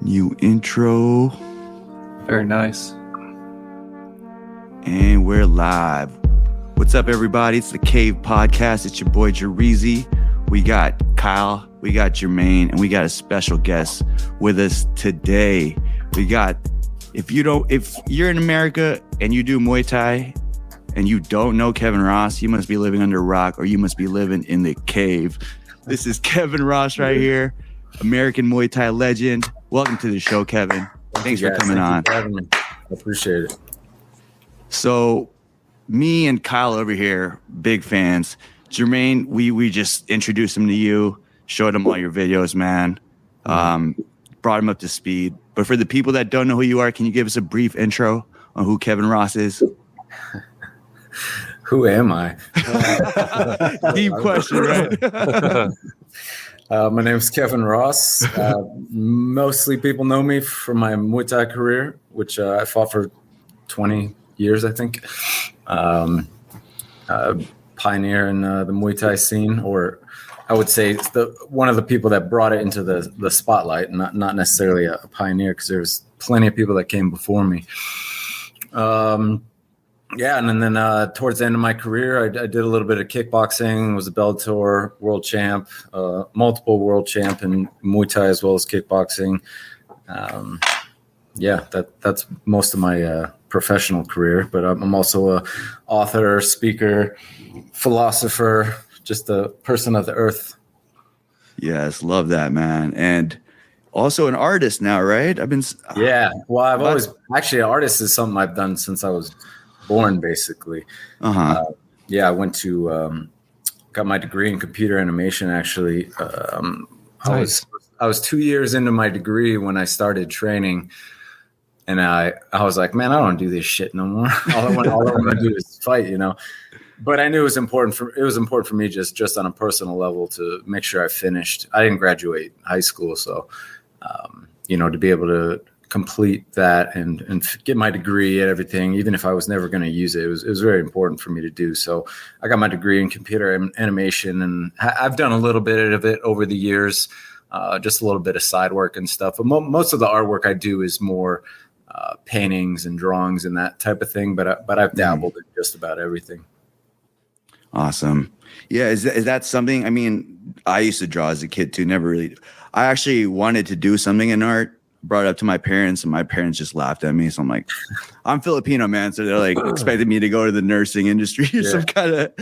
New intro. Very nice. And we're live. What's up, everybody? It's the Cave Podcast. It's your boy, Jerizy. We got Kyle, we got Jermaine, and we got a special guest with us today. We got, if you're in America and you do Muay Thai and you don't know Kevin Ross, you must be living under a rock or you must be living in the cave. This is Kevin Ross right here, American Muay Thai legend. Welcome to the show, Kevin. Thanks for coming on. For having me. I appreciate it. So, me and Kyle over here, big fans. Jermaine, we just introduced him to you, showed him all your videos, man. Brought him up to speed. But for the people that don't know who you are, can you give us a brief intro on who Kevin Ross is? Who am I? Deep question, right? My name is Kevin Ross. Mostly people know me from my Muay Thai career, which I fought for 20 years, I think. Pioneer in the Muay Thai scene, or I would say it's one of the people that brought it into the spotlight, not necessarily a pioneer, because there's plenty of people that came before me. And then towards the end of my career, I did a little bit of kickboxing, was a Bellator world champ, multiple world champ in Muay Thai as well as kickboxing. That's most of my professional career, but I'm also a author, speaker, philosopher, just a person of the earth. Yes, love that, man. And also an artist now, right? I've always actually, an artist is something I've done since I was born, basically. I went to got my degree in computer animation. Actually, Nice. I was 2 years into my degree when I started training, and I was like, man, I don't do this shit no more. all I want to do is fight, you know. But I knew it was important for me just on a personal level to make sure I finished. I didn't graduate high school, so to be able to complete that and get my degree and everything, even if I was never going to use it, it was very important for me to do. So I got my degree in computer animation, and I've done a little bit of it over the years, just a little bit of side work and stuff. But most of the artwork I do is more paintings and drawings and that type of thing. But I've dabbled in just about everything. Awesome. Yeah, is that something? I mean, I used to draw as a kid too. Never really. I actually wanted to do something in art. Brought it up to my parents, and my parents just laughed at me. So I'm like, I'm Filipino, man. So they're like expecting me to go to the nursing industry or some kind of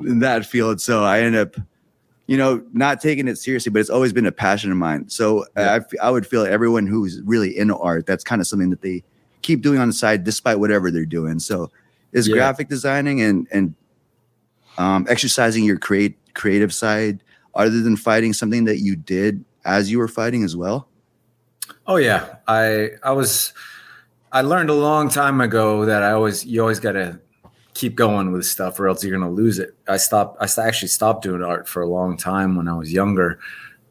in that field. So I ended up, not taking it seriously, but it's always been a passion of mine. So I would feel everyone who's really into art, that's kind of something that they keep doing on the side, despite whatever they're doing. So is graphic designing and exercising your creative side, other than fighting, something that you did as you were fighting as well? Oh yeah, I learned a long time ago that you always got to keep going with stuff, or else you're going to lose it. I actually stopped doing art for a long time when I was younger.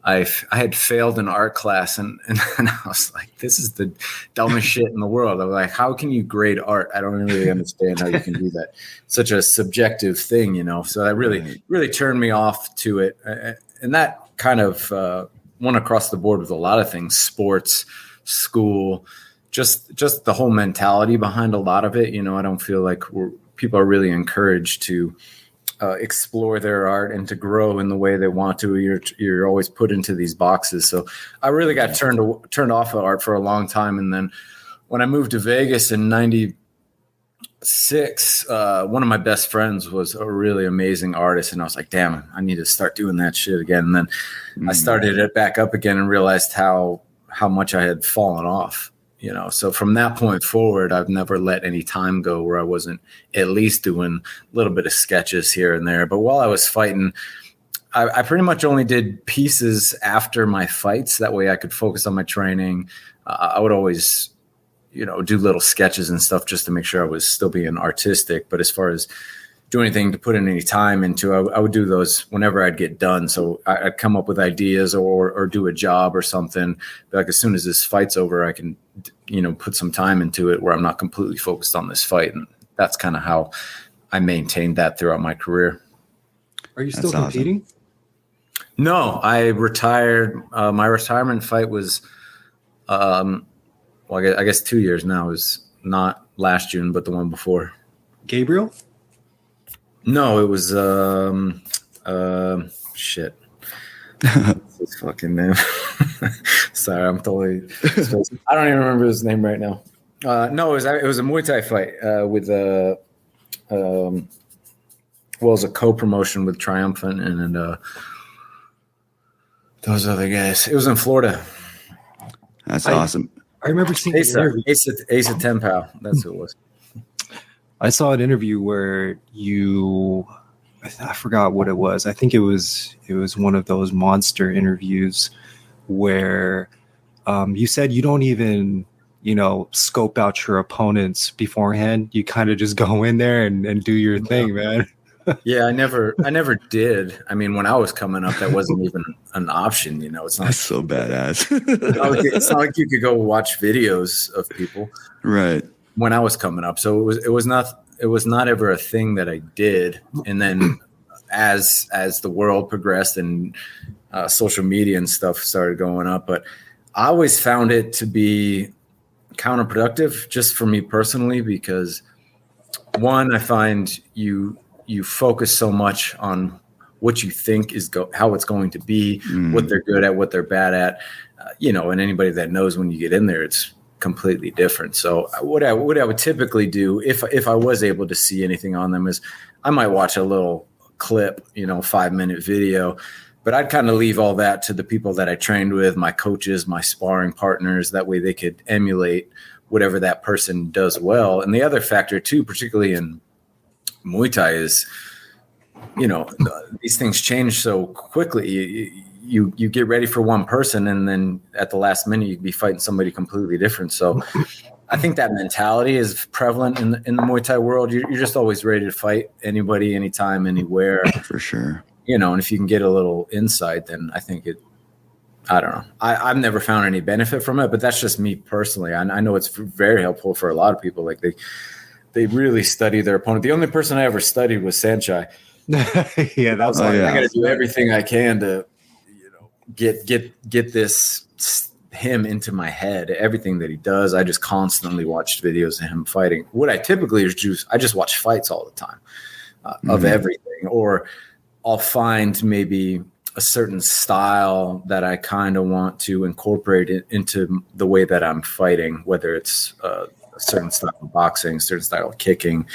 I had failed an art class, and I was like, this is the dumbest shit in the world. I was like, how can you grade art? I don't really understand how you can do that. Such a subjective thing, So that really turned me off to it, and that kind of went across the board with a lot of things: sports, school, just the whole mentality behind a lot of it. I don't feel like people are really encouraged to explore their art and to grow in the way they want to. You're always put into these boxes. So I really got turned off of art for a long time. And then when I moved to Vegas in 96, one of my best friends was a really amazing artist. And I was like, damn, I need to start doing that shit again. And then I started it back up again and realized how much I had fallen off. So from that point forward, I've never let any time go where I wasn't at least doing a little bit of sketches here and there. But while I was fighting, I pretty much only did pieces after my fights. That way I could focus on my training. I would always, do little sketches and stuff just to make sure I was still being artistic. But as far as do anything to put in any time into, I would do those whenever I'd get done. So I'd come up with ideas or do a job or something. Like as soon as this fight's over, I can, put some time into it where I'm not completely focused on this fight. And that's kind of how I maintained that throughout my career. Are you still competing? No, I retired. My retirement fight was Well, I guess 2 years now. It was not last June, but the one before. Gabriel? No, it was shit. His fucking name. Sorry, I'm totally. I don't even remember his name right now. No, it was a Muay Thai fight with it was a co-promotion with Triumphant and those other guys. It was in Florida. That's awesome. I remember seeing an interview. Ace of Tenpal. That's who it was. I saw an interview where I forgot what it was. I think it was one of those monster interviews where you said you don't even, scope out your opponents beforehand. You kind of just go in there and do your thing, man. Yeah, I never did. I mean, when I was coming up, that wasn't even an option. It's not. That's so badass. It's not like you could go watch videos of people, right? When I was coming up, so it was not ever a thing that I did. And then as the world progressed and social media and stuff started going up, but I always found it to be counterproductive, just for me personally, because one, I find you focus so much on what you think is how it's going to be, what they're good at, what they're bad at, and anybody that knows when you get in there, it's completely different. So what I would typically do if I was able to see anything on them is I might watch a little clip, 5-minute video, but I'd kind of leave all that to the people that I trained with, my coaches, my sparring partners. That way they could emulate whatever that person does well. And the other factor too, particularly in Muay Thai, is these things change so quickly. You get ready for one person, and then at the last minute you'd be fighting somebody completely different. So I think that mentality is prevalent in the Muay Thai world. You're just always ready to fight anybody, anytime, anywhere. For sure. And if you can get a little insight, then I think I don't know. I've never found any benefit from it, but that's just me personally. I know it's very helpful for a lot of people. Like they really study their opponent. The only person I ever studied was Sanchai. Yeah, that was I got to do everything I can to, get this him into my head. Everything that he does, I just constantly watched videos of him fighting. What I typically is I just watch fights all the time of everything, or I'll find maybe a certain style that I kind of want to incorporate it into the way that I'm fighting, whether it's a certain style of boxing, certain style of kicking,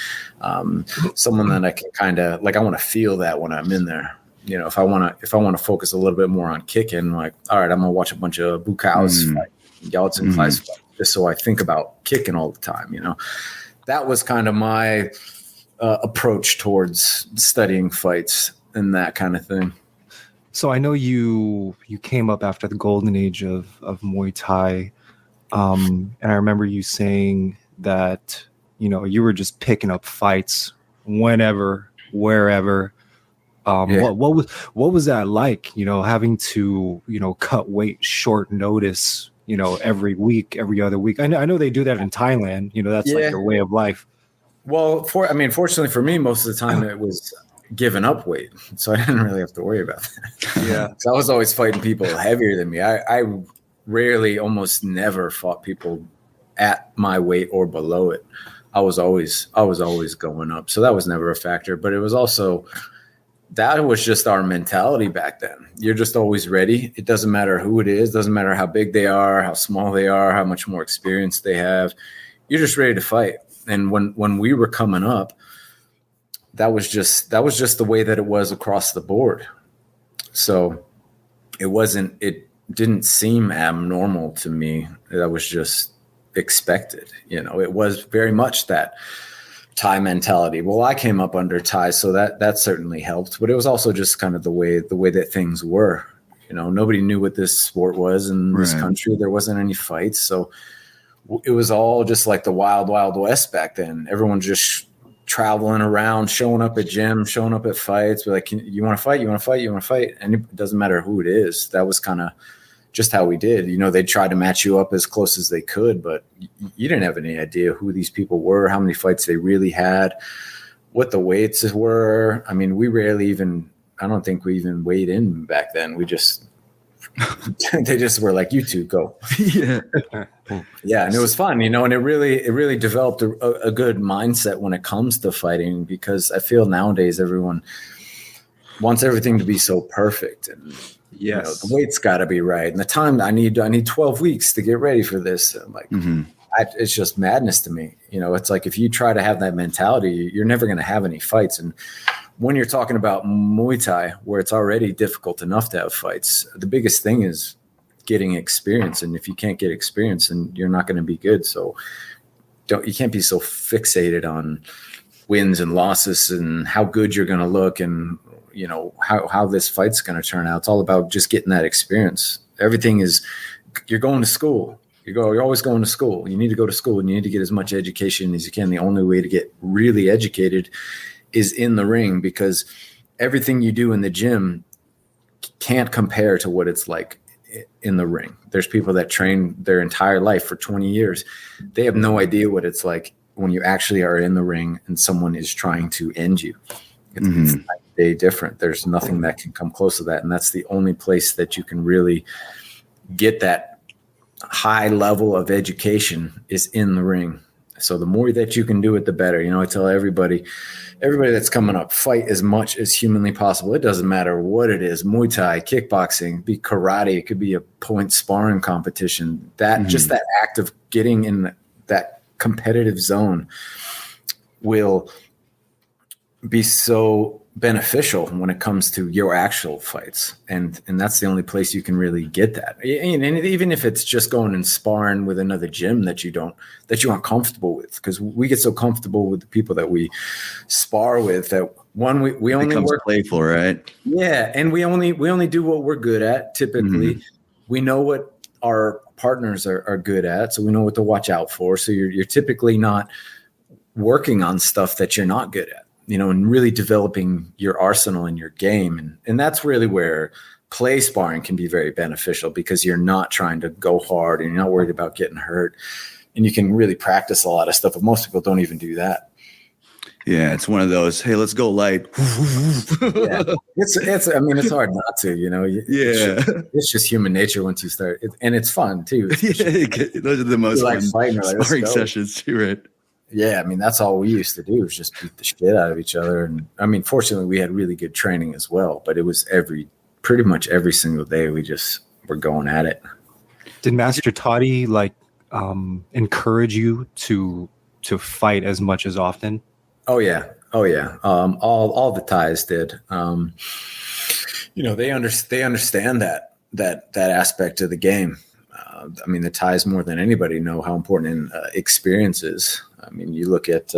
someone that I can kind of like, I want to feel that when I'm in there. If I want to focus a little bit more on kicking, like, all right, I'm going to watch a bunch of Bukaus fight, Yeltsin fights, just so I think about kicking all the time. That was kind of my approach towards studying fights and that kind of thing. So I know you came up after the golden age of Muay Thai. And I remember you saying that, you were just picking up fights whenever, wherever. What was that like, having to, cut weight short notice, every week, every other week? I know they do that in Thailand, that's like their way of life. Well, fortunately for me, most of the time it was giving up weight. So I didn't really have to worry about that. Yeah. So I was always fighting people heavier than me. I rarely, almost never fought people at my weight or below it. I was always going up. So that was never a factor, but it was also, that was just our mentality back then. You're just always ready. It doesn't matter who it is. Doesn't matter how big they are, how small they are, how much more experience they have. You're just ready to fight. And when we were coming up, that was just the way that it was across the board. So it didn't seem abnormal to me. That was just expected. It was very much that Thai mentality. Well, I came up under Thai, so that certainly helped, but it was also just kind of the way that things were. Nobody knew what this sport was in this country. There wasn't any fights. So it was all just like the wild, wild west back then. Everyone just traveling around, showing up at gyms, showing up at fights. We're like, you want to fight? You want to fight? You want to fight? And it doesn't matter who it is. That was kind of just how we did. They'd try to match you up as close as they could, but you didn't have any idea who these people were, how many fights they really had, what the weights were. I mean, I don't think we even weighed in back then. We just they just were like, you two go. Yeah. Yeah. And it was fun, and it really developed a good mindset when it comes to fighting, because I feel nowadays everyone wants everything to be so perfect, and the weight's got to be right, and the time I need 12 weeks to get ready for this. I'm like, it's just madness to me. It's like, if you try to have that mentality, you're never going to have any fights. And when you're talking about Muay Thai, where it's already difficult enough to have fights, the biggest thing is getting experience. And if you can't get experience, then you're not going to be good. So you can't be so fixated on wins and losses and how good you're going to look, and how this fight's going to turn out. It's all about just getting that experience. Everything is, you're going to school. You're always going to school. You need to go to school, and you need to get as much education as you can. The only way to get really educated is in the ring, because everything you do in the gym can't compare to what it's like in the ring. There's people that train their entire life for 20 years. They have no idea what it's like when you actually are in the ring and someone is trying to end you. It's night and day different. There's nothing that can come close to that. And that's the only place that you can really get that high level of education is in the ring. So the more that you can do it, the better. I tell everybody that's coming up, fight as much as humanly possible. It doesn't matter what it is: Muay Thai, kickboxing, be karate. It could be a point sparring competition. That just that act of getting in that competitive zone will be so beneficial when it comes to your actual fights. And that's the only place you can really get that. And even if it's just going and sparring with another gym that you aren't comfortable with, because we get so comfortable with the people that we spar with that we only work playful, right? Yeah. And we only do what we're good at. Typically we know what our partners are good at, so we know what to watch out for. So you're typically not working on stuff that you're not good at, and really developing your arsenal and your game. And that's really where play sparring can be very beneficial, because you're not trying to go hard and you're not worried about getting hurt. And you can really practice a lot of stuff, but most people don't even do that. Yeah, it's one of those, hey, let's go light. Yeah. It's hard not to, It's just human nature once you start. And it's fun too. Those are the most fun sparring sessions too, right? Yeah, that's all we used to do, was just beat the shit out of each other. And fortunately, we had really good training as well. But it was pretty much every single day we just were going at it. Did Master Toddy encourage you to fight as much as often? Oh yeah. All the Thais did. They understand that aspect of the game. The Thais more than anybody know how important experience is. You look at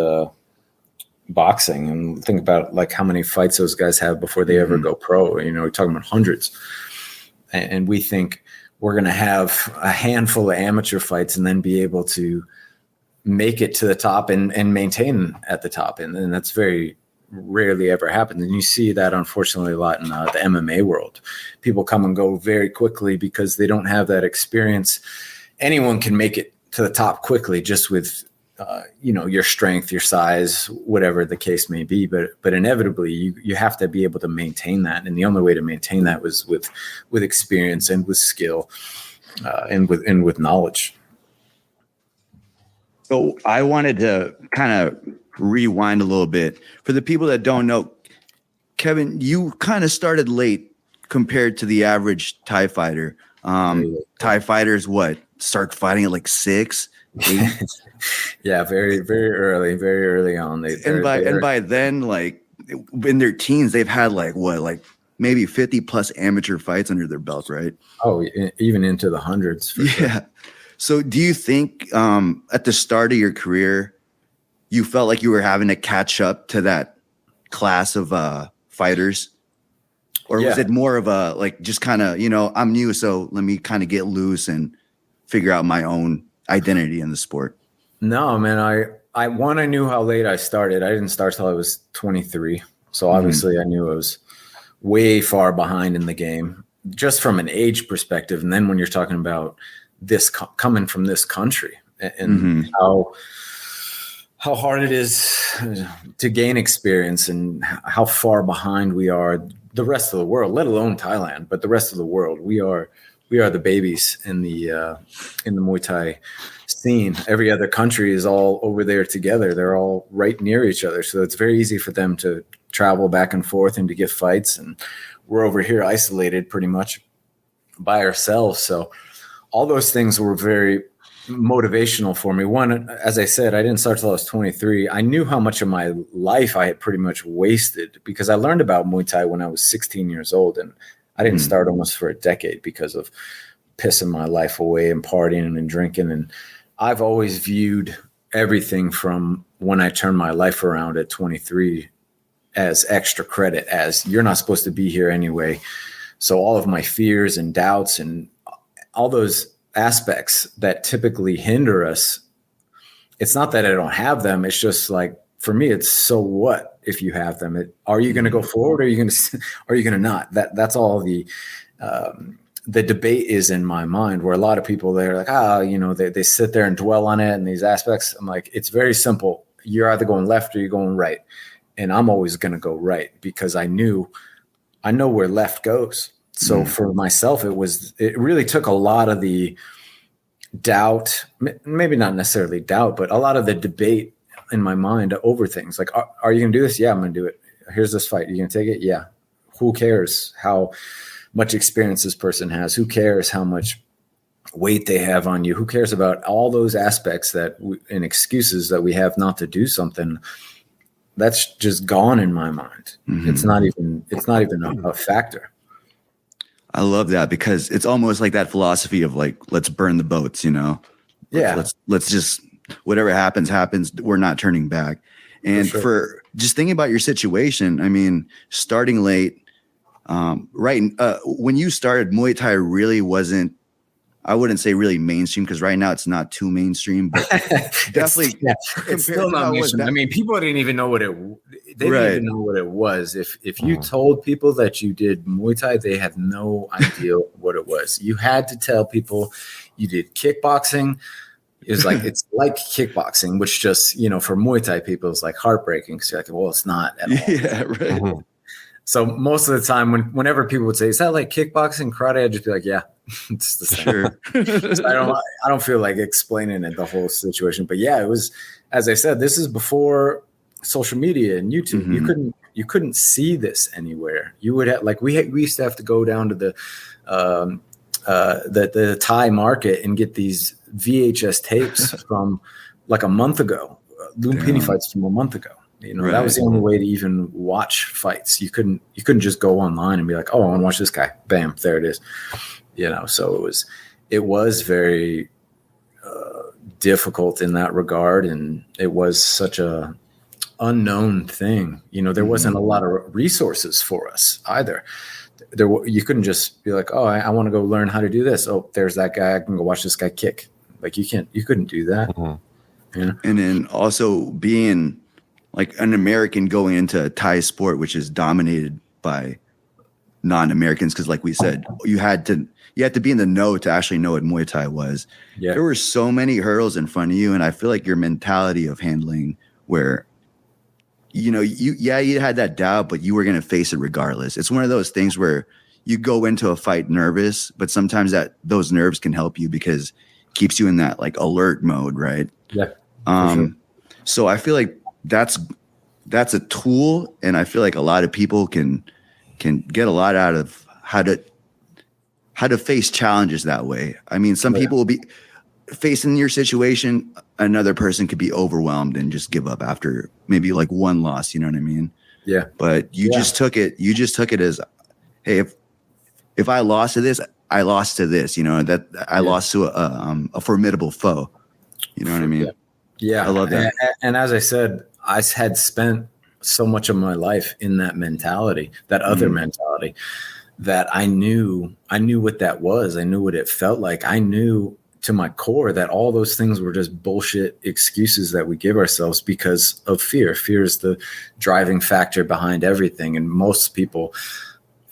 boxing and think about like how many fights those guys have before they ever go pro. We're talking about hundreds, and we think we're going to have a handful of amateur fights and then be able to make it to the top and maintain at the top, and that's very rarely ever happens. And you see that unfortunately a lot in the MMA world. People come and go very quickly because they don't have that experience. Anyone can make it to the top quickly just with your strength, your size, whatever the case may be, but inevitably you have to be able to maintain that, and the only way to maintain that was with experience and with skill, and with knowledge. So I wanted to kind of rewind a little bit for the people that don't know. Kevin, you kind of started late compared to the average Thai fighter. Thai fighters, start fighting at like 6, 8? Yeah, very, very early on. By then, like in their teens, they've had like maybe 50 plus amateur fights under their belt, right? Oh, even into the hundreds. Yeah. Sure. So do you think at the start of your career, you felt like you were having to catch up to that class of fighters? Or was it more of a, like, just kind of, I'm new, so let me kind of get loose and figure out my own identity in the sport? No, man. I knew how late I started. I didn't start till I was 23. So obviously I knew I was way far behind in the game, just from an age perspective. And then when you're talking about this coming from this country and how hard it is to gain experience and how far behind we are the rest of the world, let alone Thailand, but the rest of the world. We are the babies in the Muay Thai scene. Every other country is all over there together. They're all right near each other. So it's very easy for them to travel back and forth and to get fights. And we're over here isolated pretty much by ourselves. So all those things were very motivational for me. One, as I said, I didn't start till I was 23. I knew how much of my life I had pretty much wasted because I learned about Muay Thai when I was 16 years old. And I didn't start almost for a decade because of pissing my life away and partying and drinking. And I've always viewed everything from when I turned my life around at 23 as extra credit, as you're not supposed to be here anyway. So all of my fears and doubts and all those aspects that typically hinder us, it's not that I don't have them. It's just like, for me, it's so what if you have them? Are you going to go forward? Or are you going to not? That's all the debate is in my mind, where a lot of people, they're like, they sit there and dwell on it and these aspects. I'm like, it's very simple. You're either going left or you're going right. And I'm always going to go right because I know where left goes. So for myself, it really took a lot of the doubt, maybe not necessarily doubt, but a lot of the debate in my mind over things like, are you going to do this? Yeah, I'm going to do it. Here's this fight. You going to take it? Yeah. Who cares how much experience this person has? Who cares how much weight they have on you? Who cares about all those aspects and excuses that we have not to do something? That's just gone in my mind. Mm-hmm. It's not even a factor. I love that because it's almost like that philosophy of like, let's burn the boats, Yeah. Let's just, whatever happens. We're not turning back. And for just thinking about your situation, I mean, starting late, when you started, Muay Thai really wasn't, I wouldn't say really mainstream because right now it's not too mainstream, but definitely it's still not mainstream. I mean, people didn't even know what they didn't even know what it was. If you told people that you did Muay Thai, they had no idea what it was. You had to tell people you did kickboxing. It's like kickboxing, which just, for Muay Thai people is like heartbreaking because you're like, well, it's not at all. Yeah, right. Mm-hmm. So most of the time, whenever people would say, "Is that like kickboxing, karate?" I'd just be like, "Yeah, it's the same." Sure. So I don't feel like explaining it, the whole situation. But yeah, it was, as I said, this is before social media and YouTube. Mm-hmm. You couldn't see this anywhere. You would have we used to have to go down to the Thai market and get these VHS tapes from like a month ago, Lumpini fights from a month ago. That was the only way to even watch fights. You couldn't just go online and be like, oh, I want to watch this guy. Bam, there it is. So it was very difficult in that regard, and it was such a unknown thing. There wasn't a lot of resources for us either. You couldn't just be like, oh, I want to go learn how to do this. Oh, there's that guy. I can go watch this guy kick. Like you couldn't do that. Mm-hmm. And then also being like an American going into a Thai sport, which is dominated by non-Americans. Cause like we said, you had to be in the know to actually know what Muay Thai was. Yeah. There were so many hurdles in front of you. And I feel like your mentality of handling where, you had that doubt, but you were going to face it regardless. It's one of those things where you go into a fight nervous, but sometimes those nerves can help you because it keeps you in that like alert mode. Right. Yeah. Sure. So I feel like that's a tool, and I feel like a lot of people can get a lot out of how to face challenges that way. I mean, some people will be facing your situation. Another person could be overwhelmed and just give up after maybe like one loss. You know what I mean? Yeah. But you just took it. You just took it as, hey, if I lost to this, I lost to this. That I lost to a formidable foe. You know what I mean? Yeah. I love that. And as I said, I had spent so much of my life in that mentality, that other mentality, that I knew what that was. I knew what it felt like. I knew to my core that all those things were just bullshit excuses that we give ourselves because of fear. Fear is the driving factor behind everything. And most people,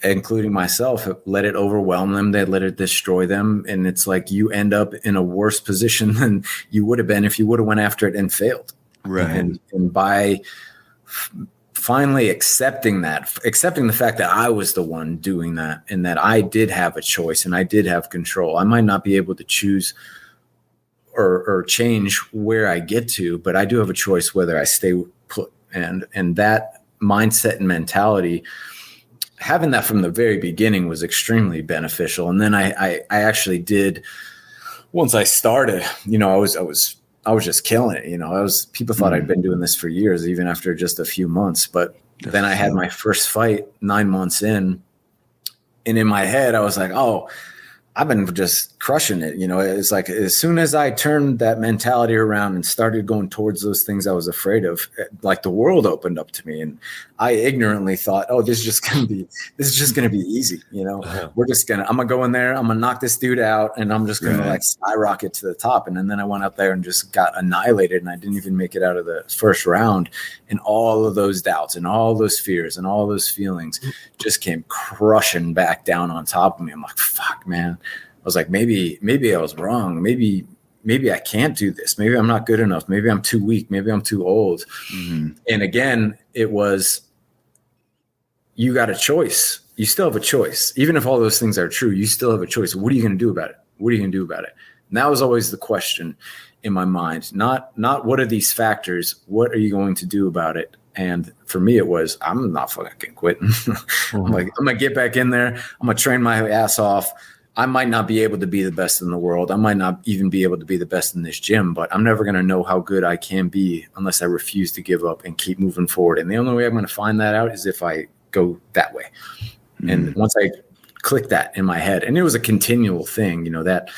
including myself, let it overwhelm them. They let it destroy them. And it's like you end up in a worse position than you would have been if you would have went after it and failed. Right. And by finally accepting the fact that I was the one doing that, and that I did have a choice and I did have control. I might not be able to choose or change where I get to, but I do have a choice whether I stay put. And that mindset and mentality, having that from the very beginning was extremely beneficial. And then I actually did, once I started, I was just killing it. People thought I'd been doing this for years, even after just a few months. But then I had my first fight 9 months in, and in my head, I was like, oh, I've been just crushing it. It's like, as soon as I turned that mentality around and started going towards those things I was afraid of, like the world opened up to me, and I ignorantly thought, oh, this is just going to be easy. I'm going to go in there, I'm going to knock this dude out, and I'm just going to like skyrocket to the top. And then I went out there and just got annihilated, and I didn't even make it out of the first round. And all of those doubts and all those fears and all those feelings just came crushing back down on top of me. I'm like, fuck, man. I was like, maybe I was wrong. Maybe I can't do this. Maybe I'm not good enough. Maybe I'm too weak. Maybe I'm too old. Mm-hmm. And again, it was, you got a choice. You still have a choice. Even if all those things are true, you still have a choice. What are you going to do about it? What are you going to do about it? And that was always the question in my mind. Not what are these factors? What are you going to do about it? And for me, it was, I'm not fucking quitting. I'm like, I'm going to get back in there. I'm going to train my ass off. I might not be able to be the best in the world. I might not even be able to be the best in this gym, but I'm never going to know how good I can be unless I refuse to give up and keep moving forward. And the only way I'm going to find that out is if I go that way. Mm. And once I click that in my head, and it was a continual thing, that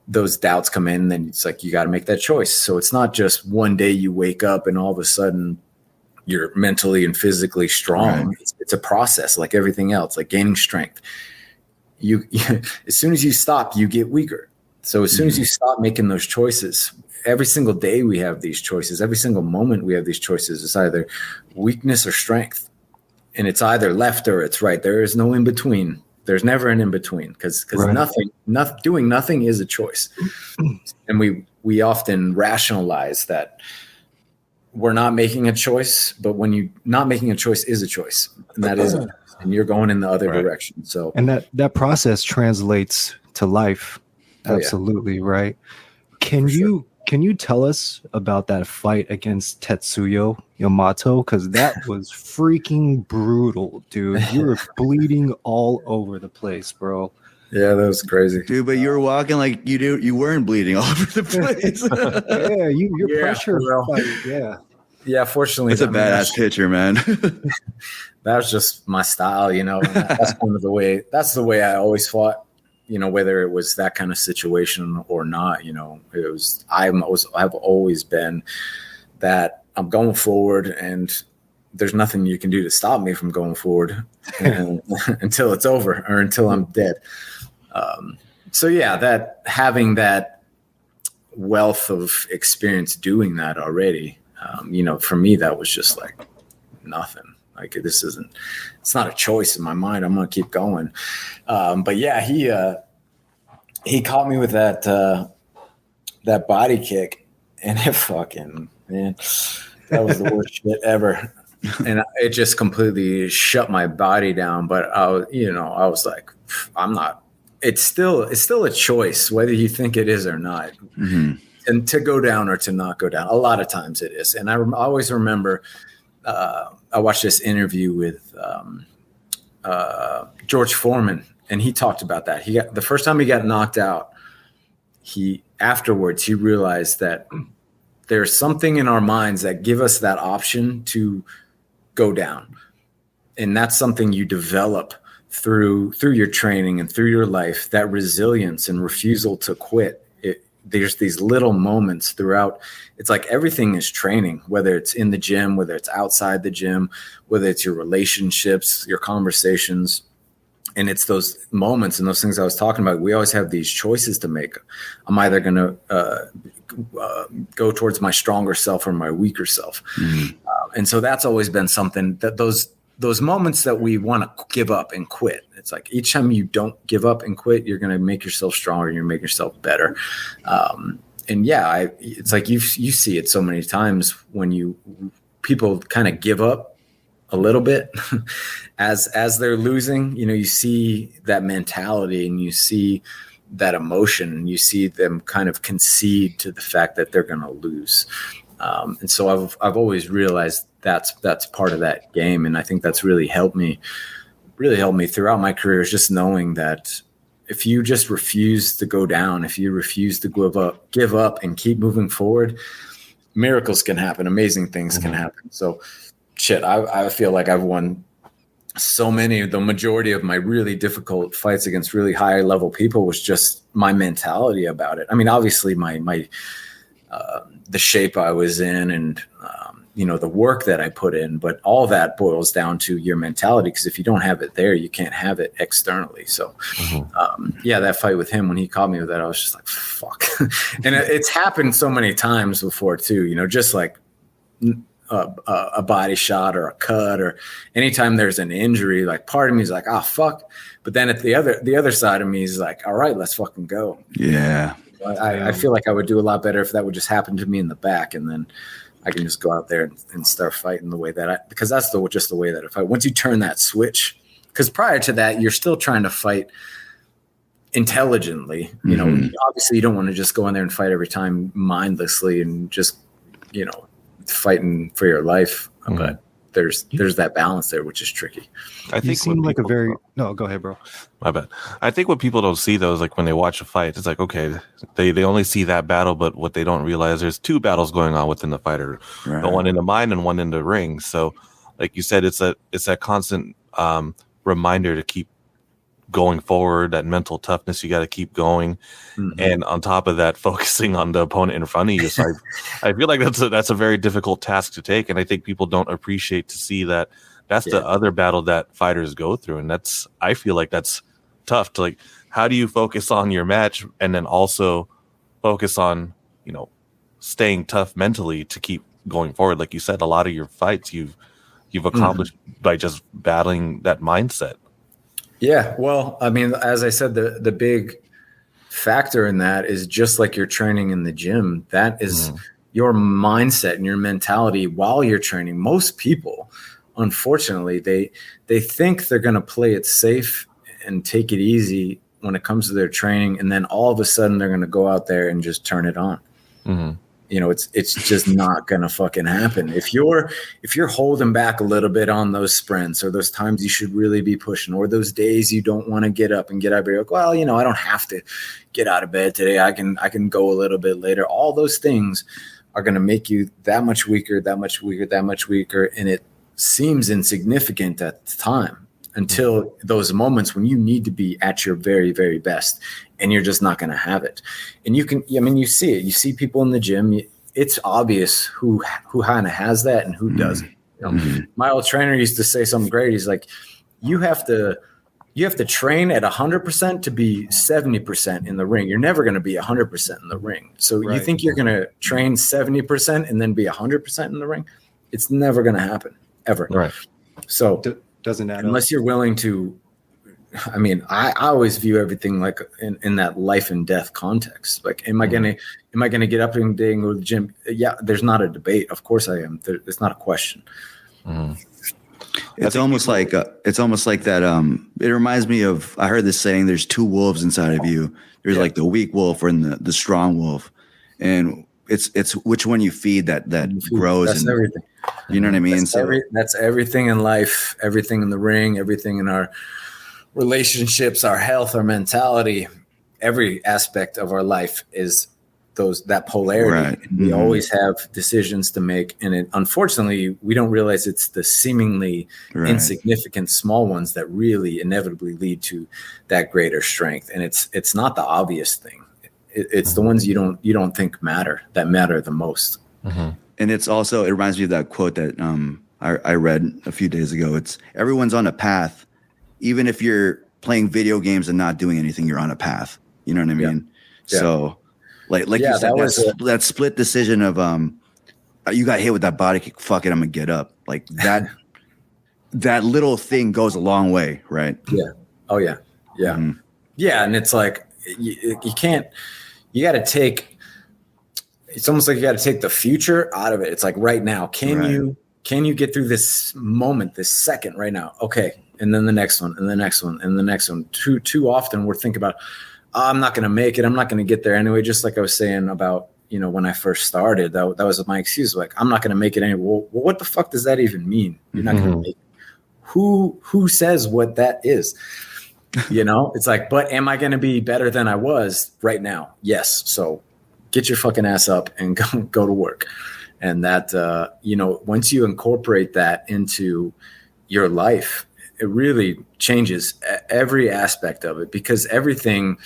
those doubts come in, then it's like, you got to make that choice. So it's not just one day you wake up and all of a sudden you're mentally and physically strong. Right. It's a process like everything else, like gaining strength. You as soon as you stop, you get weaker. So as soon as you stop making those choices, every single day we have these choices. Every single moment we have these choices. It's either weakness or strength, and it's either left or it's right. There is no in between. There's never an in between because doing nothing is a choice, and we often rationalize that we're not making a choice, but when you not making a choice is a choice, and that is. And you're going in the other direction. So, and that process translates to life. Absolutely. Right. Can you tell us about that fight against Tetsuya Yamato? Cause that was freaking brutal, dude. You were bleeding all over the place, bro. Yeah, that was crazy. Dude, but you were walking like you weren't bleeding all over the place. Your pressure fight. Yeah. Yeah, fortunately. It's a badass picture, man. That was just my style, That's kind of that's the way I always fought, whether it was that kind of situation or not, it was, I've always been that I'm going forward and there's nothing you can do to stop me from going forward until it's over or until I'm dead. So yeah, that having that wealth of experience doing that already, for me, that was just like nothing. Like it's not a choice in my mind. I'm going to keep going. But yeah, he caught me with that body kick, and it fucking, man, that was the worst shit ever. And it just completely shut my body down. But I was like, I'm not, it's still a choice, whether you think it is or not. Mm-hmm. And to go down or to not go down. A lot of times it is. And I always remember, I watched this interview with George Foreman, and he talked about that. The first time he got knocked out, afterwards he realized that there's something in our minds that give us that option to go down, and that's something you develop through your training and through your life. That resilience and refusal to quit. There's these little moments throughout. It's like everything is training, whether it's in the gym, whether it's outside the gym, whether it's your relationships, your conversations. And it's those moments and those things I was talking about. We always have these choices to make. I'm either going to go towards my stronger self or my weaker self. Mm-hmm. And so that's always been something that those moments that we want to give up and quit. It's like each time you don't give up and quit, you're going to make yourself stronger. You're going to make yourself better. And yeah, it's like you see it so many times when people kind of give up a little bit as they're losing. You know, you see that mentality and you see that emotion and you see them kind of concede to the fact that they're going to lose. And so I've always realized that's part of that game. And I think that's really helped me throughout my career, is just knowing that if you just refuse to go down, if you refuse to give up and keep moving forward, miracles can happen. Amazing things can happen. So shit, I feel like I've won the majority of my really difficult fights against really high level people was just my mentality about it. I mean, obviously my the shape I was in and, you know, the work that I put in, but all that boils down to your mentality. Because if you don't have it there, you can't have it externally. So, that fight with him, when he caught me with that, I was just like, fuck. And it's happened so many times before too, you know, just like a body shot or a cut, or anytime there's an injury, like part of me is like, oh, fuck. But then at the other side of me is like, all right, let's fucking go. Yeah. I feel like I would do a lot better if that would just happen to me in the back, and then I can just go out there and start fighting the way that because that's just the way that I fight. Once you turn that switch, because prior to that, you're still trying to fight intelligently. You know, obviously you don't want to just go in there and fight every time mindlessly and just, you know, fighting for your life. But there's that balance there, which is tricky. I think you seem like no, go ahead, bro. My bad. I think what people don't see though is like when they watch a fight, it's like, okay, they only see that battle, but what they don't realize, there's two battles going on within the fighter, the one in the mind and one in the ring. So like you said, it's that constant reminder to keep going forward, that mental toughness. You got to keep going. And on top of that, focusing on the opponent in front of you. So I feel like that's a very difficult task to take. And I think people don't appreciate to see that that's the other battle that fighters go through. And I feel like that's tough to, like, how do you focus on your match and then also focus on, you know, staying tough mentally to keep going forward? Like you said, a lot of your fights you've accomplished by just battling that mindset. Yeah, well, I mean, as I said, the big factor in that is just like your training in the gym. That is your mindset and your mentality while you're training. Most people, unfortunately, they think they're going to play it safe and take it easy when it comes to their training, and then all of a sudden they're going to go out there and just turn it on. You know, it's just not gonna fucking happen. If you're holding back a little bit on those sprints, or those times you should really be pushing, or those days you don't want to get up and get out of bed, like, well, you know, I don't have to get out of bed today. I can go a little bit later. All those things are gonna make you that much weaker, and it seems insignificant at the time until those moments when you need to be at your very, very best. And you're just not going to have it. And you see it. You see people in the gym. It's obvious who kind of has that and who doesn't. You know? My old trainer used to say something great. He's like, you have to train at 100% to be 70% in the ring. You're never going to be 100% in the ring. So you think you're going to train 70% and then be 100% in the ring? It's never going to happen, ever. Right. So doesn't add unless you're willing to. I mean, I always view everything like in that life and death context. Like, am I gonna get up and go to the gym? Yeah, there's not a debate. Of course I am. It's not a question. It's almost like that. It reminds me of, I heard this saying, there's two wolves inside of you. There's like the weak wolf and the strong wolf, and it's which one you feed that grows. That's everything. You know what I mean? That's everything in life, everything in the ring, everything in our relationships, our health, our mentality. Every aspect of our life is that polarity. Right. And we always have decisions to make, and unfortunately we don't realize it's the seemingly insignificant small ones that really inevitably lead to that greater strength. And it's not the obvious thing. It's the ones you don't think matter the most. And it's also, it reminds me of that quote that I read a few days ago. It's, everyone's on a path. Even if you're playing video games and not doing anything, you're on a path. You know what I mean? Yeah. So like you said, that split decision of you got hit with that body kick, fuck it, I'm gonna get up. Like that little thing goes a long way, right? Yeah. Oh yeah. Yeah. Yeah. And it's like you can't, you gotta take, it's almost like you gotta take the future out of it. It's like right now, can you Can you get through this moment, this second right now? Okay. And then the next one, and the next one, and the next one. Too often we're thinking about, I'm not going to make it. I'm not going to get there anyway. Just like I was saying about, when I first started, that was my excuse. Like, I'm not going to make it anyway. Well, what the fuck does that even mean? You're not going to make it. Who says what that is? It's like, but am I going to be better than I was right now? Yes. So get your fucking ass up and go to work. And that, once you incorporate that into your life, it really changes every aspect of it, because everything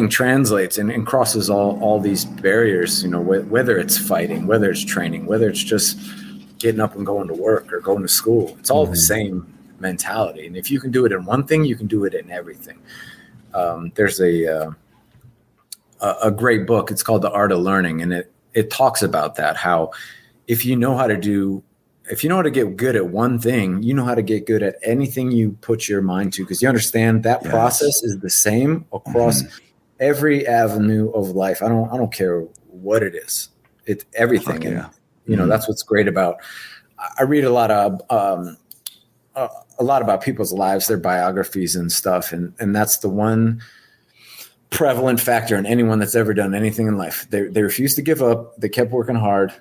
translates and crosses all these barriers, whether it's fighting, whether it's training, whether it's just getting up and going to work or going to school. It's all the same mentality. And if you can do it in one thing, you can do it in everything. There's a great book. It's called The Art of Learning. And it talks about that, how if you know how to get good at one thing, you know how to get good at anything you put your mind to, because you understand that process is the same across every avenue of life. I don't care what it is. It's everything. Yeah. And, that's what's great about, I read a lot about people's lives, their biographies and stuff. And that's the one prevalent factor in anyone that's ever done anything in life. They refused to give up. They kept working hard.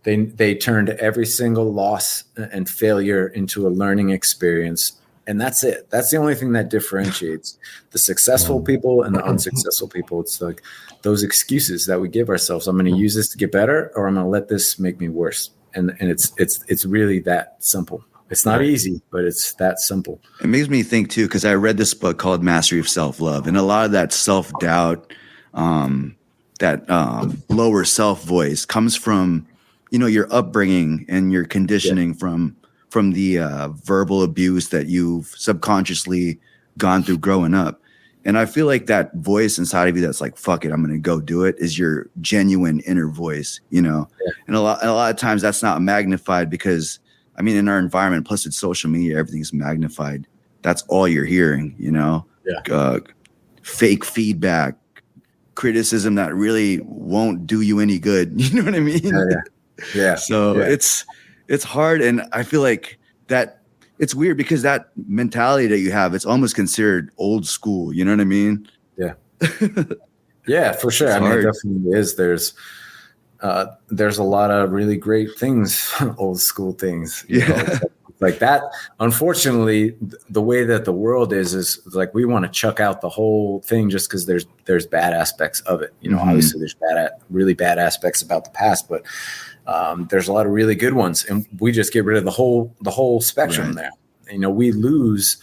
They turned every single loss and failure into a learning experience. And that's it. That's the only thing that differentiates the successful people and the unsuccessful people. It's like those excuses that we give ourselves. I'm going to use this to get better, or I'm going to let this make me worse. And it's really that simple. It's not easy, but it's that simple. It makes me think too, because I read this book called Mastery of Self-Love, and a lot of that self-doubt, that lower self voice comes from, your upbringing and your conditioning from the verbal abuse that you've subconsciously gone through growing up. And I feel like that voice inside of you that's like, fuck it, I'm going to go do it, is your genuine inner voice, And a lot of times that's not magnified because, in our environment, plus it's social media, everything's magnified. That's all you're hearing, fake feedback, criticism that really won't do you any good. You know what I mean? Yeah. So it's hard. And I feel like that it's weird because that mentality that you have, it's almost considered old school. You know what I mean? Yeah. Yeah, for sure. It definitely is. There's a lot of really great things, old school things. Like that. Unfortunately, the way that the world is like we want to chuck out the whole thing just because there's bad aspects of it. Obviously there's really bad aspects about the past, but there's a lot of really good ones, and we just get rid of the whole spectrum there. We lose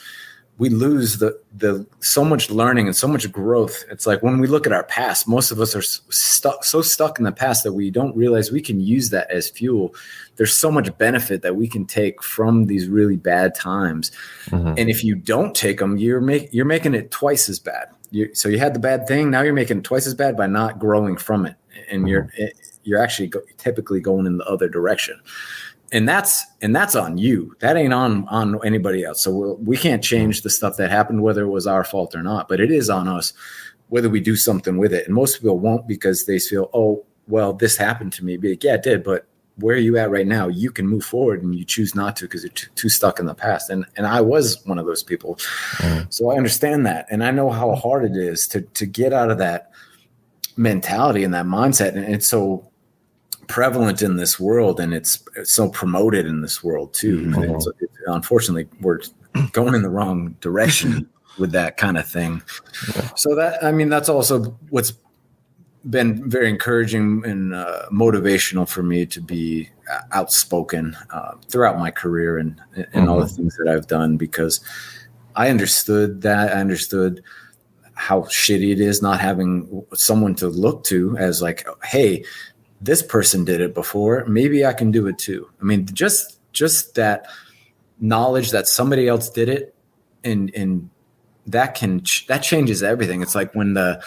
the so much learning and so much growth. It's like when we look at our past, most of us are stuck in the past that we don't realize we can use that as fuel. There's so much benefit that we can take from these really bad times. And if you don't take them, you're making it twice as bad. So you had the bad thing. Now you're making it twice as bad by not growing from it. And you're actually typically going in the other direction. And that's on you. That ain't on anybody else. So we can't change the stuff that happened, whether it was our fault or not, but it is on us, whether we do something with it. And most people won't, because they feel, oh, well, this happened to me. Be like, yeah, it did. But where are you at right now? You can move forward, and you choose not to because you're too stuck in the past. And I was one of those people. So I understand that. And I know how hard it is to get out of that mentality and that mindset. And it's so prevalent in this world, and it's so promoted in this world too. Unfortunately, we're going in the wrong direction with that kind of thing. So that's also what's been very encouraging and motivational for me to be outspoken throughout my career and all the things that I've done, because I understood how shitty it is not having someone to look to as like, hey, this person did it before, maybe I can do it too. Just that knowledge that somebody else did it, and that changes everything. It's like when the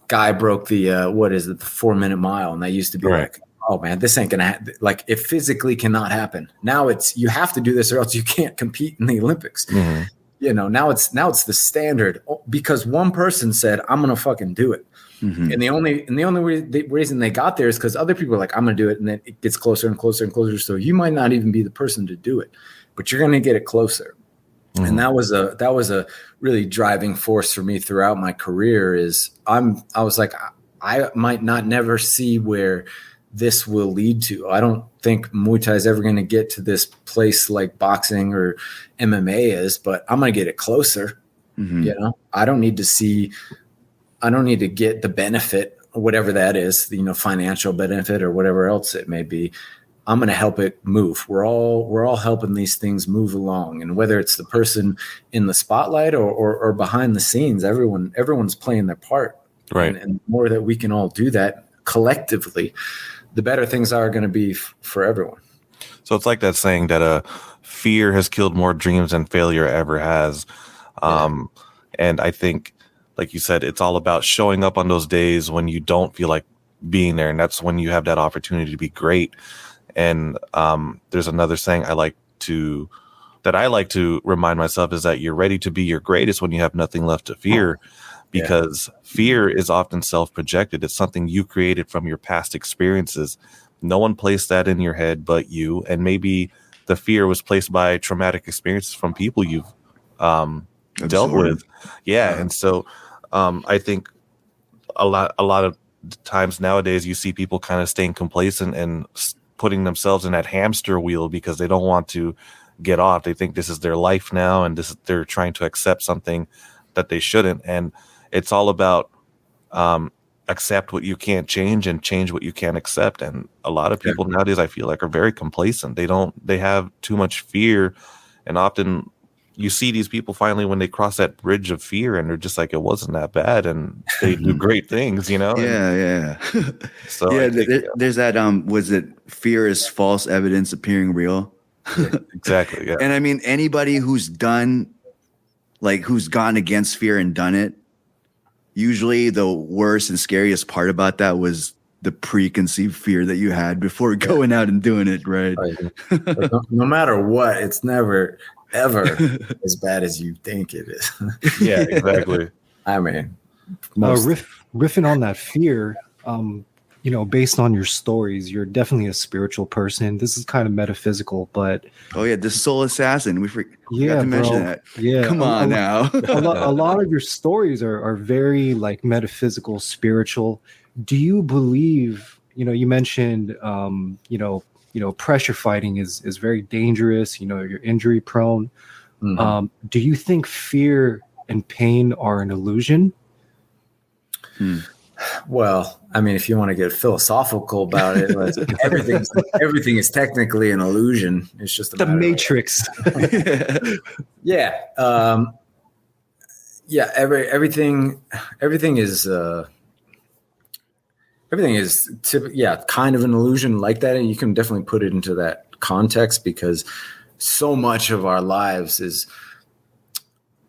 guy broke the 4-minute mile, and that used to be like, oh man, this ain't gonna happen. Like, it physically cannot happen. Now it's, you have to do this or else you can't compete in the Olympics. now it's the standard because one person said, I'm going to fucking do it. Mm-hmm. And the only reason they got there is because other people are like, I'm going to do it. And then it gets closer and closer and closer. So you might not even be the person to do it, but you're going to get it closer. Mm-hmm. And that was a really driving force for me throughout my career I was like, I might not never see where this will lead to. I don't think Muay Thai is ever going to get to this place like boxing or MMA is, but I'm going to get it closer. Mm-hmm. I don't need to get the benefit, whatever that is, financial benefit or whatever else it may be. I'm going to help it move. We're all helping these things move along. And whether it's the person in the spotlight or behind the scenes, everyone's playing their part. Right. And the more that we can all do that collectively, the better things are going to be for everyone. So it's like that saying that fear has killed more dreams than failure ever has. And I think, like you said, it's all about showing up on those days when you don't feel like being there. And that's when you have that opportunity to be great. And there's another saying I like to remind myself is that you're ready to be your greatest when you have nothing left to fear, because fear is often self-projected. It's something you created from your past experiences. No one placed that in your head but you. And maybe the fear was placed by traumatic experiences from people you've dealt with. Yeah. And so I think a lot of times nowadays you see people kind of staying complacent and putting themselves in that hamster wheel because they don't want to get off. They think this is their life now, and they're trying to accept something that they shouldn't. And it's all about accept what you can't change and change what you can't accept. And a lot of people nowadays, I feel like, are very complacent. They have too much fear, and often you see these people finally when they cross that bridge of fear and they're just like, it wasn't that bad, and they do great things, Yeah. So there's that was it fear is false evidence appearing real? Exactly. Yeah. And I mean, anybody who's gone against fear and done it, usually the worst and scariest part about that was the preconceived fear that you had before going out and doing it, right? No matter what, it's never ever as bad as you think it is. Yeah, exactly. I mean, riffing on that fear, based on your stories, you're definitely a spiritual person. This is kind of metaphysical, but the soul assassin. We forgot to mention that. Yeah, come on now. a lot of your stories are very like metaphysical, spiritual. Do you believe? You mentioned, pressure fighting is very dangerous. You're injury prone. Mm-hmm. Do you think fear and pain are an illusion? Well, I mean, if you want to get philosophical about it, everything is technically an illusion. It's just the Matrix. Yeah. Everything is kind of an illusion like that. And you can definitely put it into that context because so much of our lives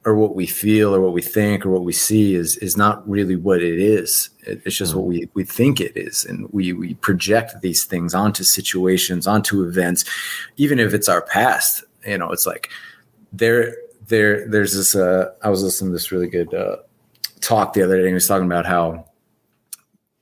or what we feel or what we think or what we see is not really what it is. It's just what we think it is. And we project these things onto situations, onto events, even if it's our past. It's like there's this, I was listening to this really good talk the other day, and he was talking about how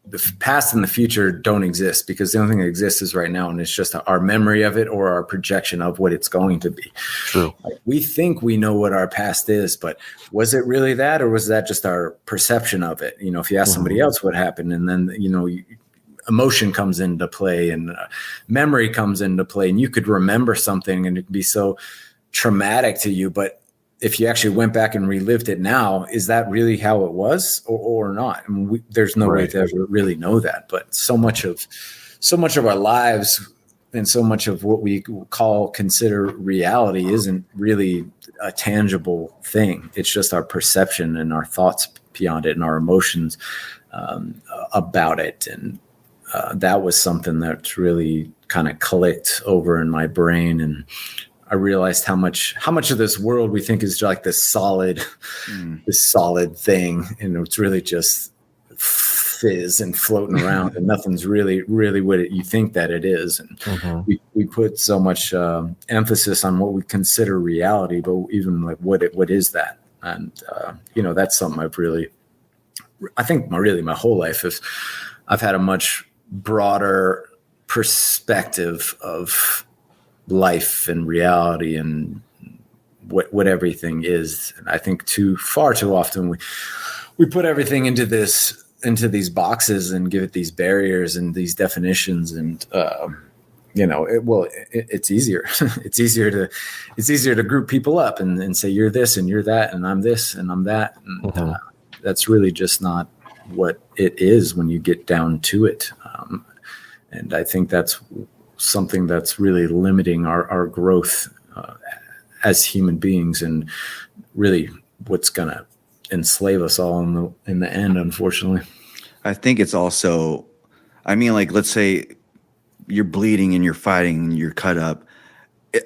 the past and the future don't exist because the only thing that exists is right now, and it's just our memory of it or our projection of what it's going to be. True. Like, we think we know what our past is, but was it really that, or was that just our perception of it? If you ask somebody else what happened, and then emotion comes into play and memory comes into play, and you could remember something and it'd be so traumatic to you, but if you actually went back and relived it now, is that really how it was or not? I mean, there's no way to ever really know that. But so much of our lives and so much of what we consider reality isn't really a tangible thing. It's just our perception and our thoughts beyond it and our emotions about it. And that was something that really kind of clicked over in my brain, and I realized how much of this world we think is like this solid thing, and it's really just fizz and floating around, and nothing's really what you think that it is. And we put so much emphasis on what we consider reality, but even like what is that? And that's something I think my whole life is I've had a much broader perspective of life and reality and what everything is. And I think far too often we put everything into these boxes and give it these barriers and these definitions. And it's easier. It's easier to group people up and say you're this and you're that and I'm this and I'm that. And that's really just not what it is when you get down to it. And I think that's something that's really limiting our growth as human beings, and really what's going to enslave us all in the end, unfortunately. I think it's also, like, let's say you're bleeding and you're fighting and you're cut up.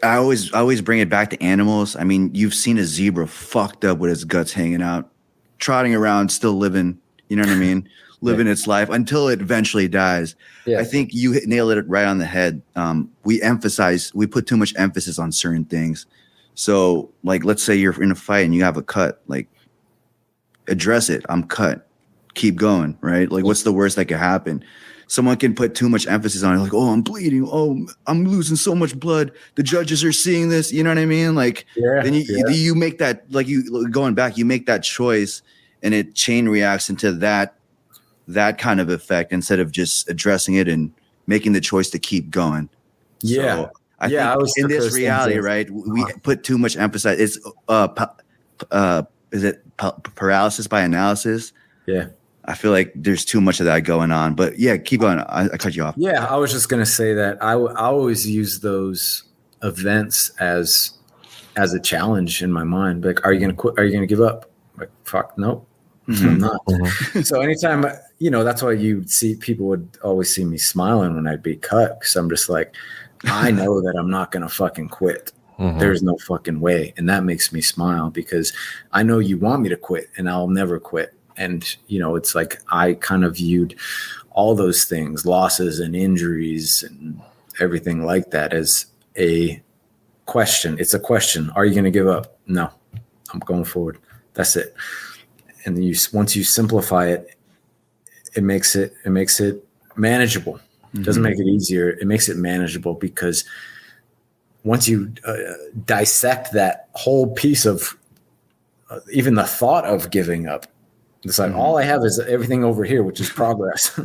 I always bring it back to animals. I mean, you've seen a zebra fucked up with its guts hanging out, trotting around, still living, you know what I mean? Living its life until it eventually dies. Yeah. I think you nailed it right on the head. We put too much emphasis on certain things. So, like, let's say you're in a fight and you have a cut, like, address it. I'm cut. Keep going, right? Like, what's the worst that could happen? Someone can put too much emphasis on it, like, oh, I'm bleeding. Oh, I'm losing so much blood. The judges are seeing this. You know what I mean? Like, then you make that, like, going back, you make that choice, and it chain reacts into that kind of effect instead of just addressing it and making the choice to keep going. Yeah. So I think in this reality, right, we put too much emphasis. It's is it paralysis by analysis? Yeah. I feel like there's too much of that going on. But yeah, keep going. I cut you off. Yeah, I was just going to say that I always use those events as a challenge in my mind. Like, are you going to quit? Are you going to give up? Like, fuck, nope. I'm not. So anytime, that's why people would always see me smiling when I'd be cut, because I'm just like, I know that I'm not going to fucking quit. There's no fucking way. And that makes me smile, because I know you want me to quit, and I'll never quit. And, it's like I kind of viewed all those things, losses and injuries and everything like that, as a question. It's a question. Are you going to give up? No, I'm going forward. That's it. And then once you simplify it, it makes it manageable. It doesn't make it easier. It makes it manageable, because once you dissect that whole piece of even the thought of giving up, it's like all I have is everything over here, which is progress.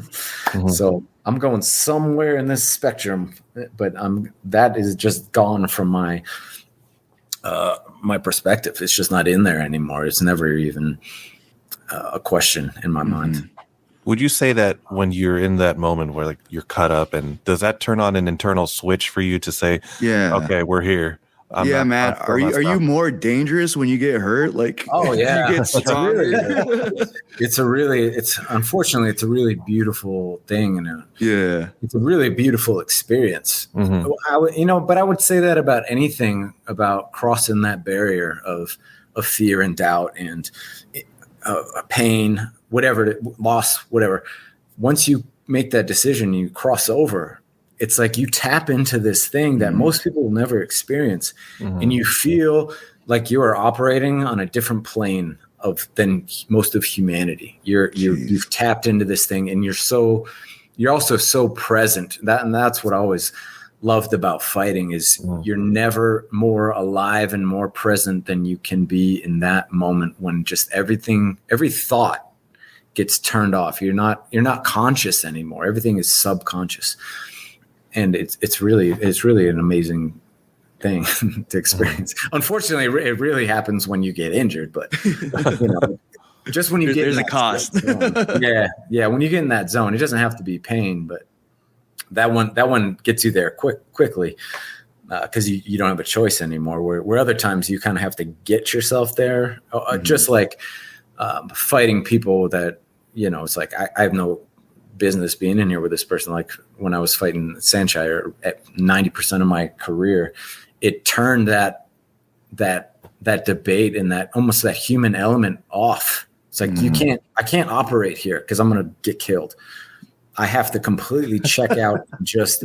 So I'm going somewhere in this spectrum, but that is just gone from my perspective. It's just not in there anymore. It's never even a question in my mind. Would you say that when you're in that moment where, like, you're cut up, and does that turn on an internal switch for you to say, okay, we're here? Man. Are you more dangerous when you get hurt? Like, oh yeah, you get stronger. Unfortunately, it's a really beautiful thing, and it's a really beautiful experience. But I would say that about anything, about crossing that barrier of fear and doubt and pain, whatever, loss, whatever. Once you make that decision, you cross over. It's like you tap into this thing that most people will never experience, and you feel like you are operating on a different plane than most of humanity. You've tapped into this thing, and you're also so present. That's what I always loved about fighting, is you're never more alive and more present than you can be in that moment, when just every thought gets turned off. You're not conscious anymore. Everything is subconscious. And it's really an amazing thing to experience. Unfortunately, it really happens when you get injured, but just when you get there's a cost. Yeah. When you get in that zone, it doesn't have to be pain, but that one gets you there quickly, because you don't have a choice anymore. Where other times you kind of have to get yourself there, just like fighting people that it's like I have no business being in here with this person. Like when I was fighting Sanchire at 90% of my career, it turned that debate and that almost that human element off It's like I can't operate here because I'm going to get killed. I have to completely check out, just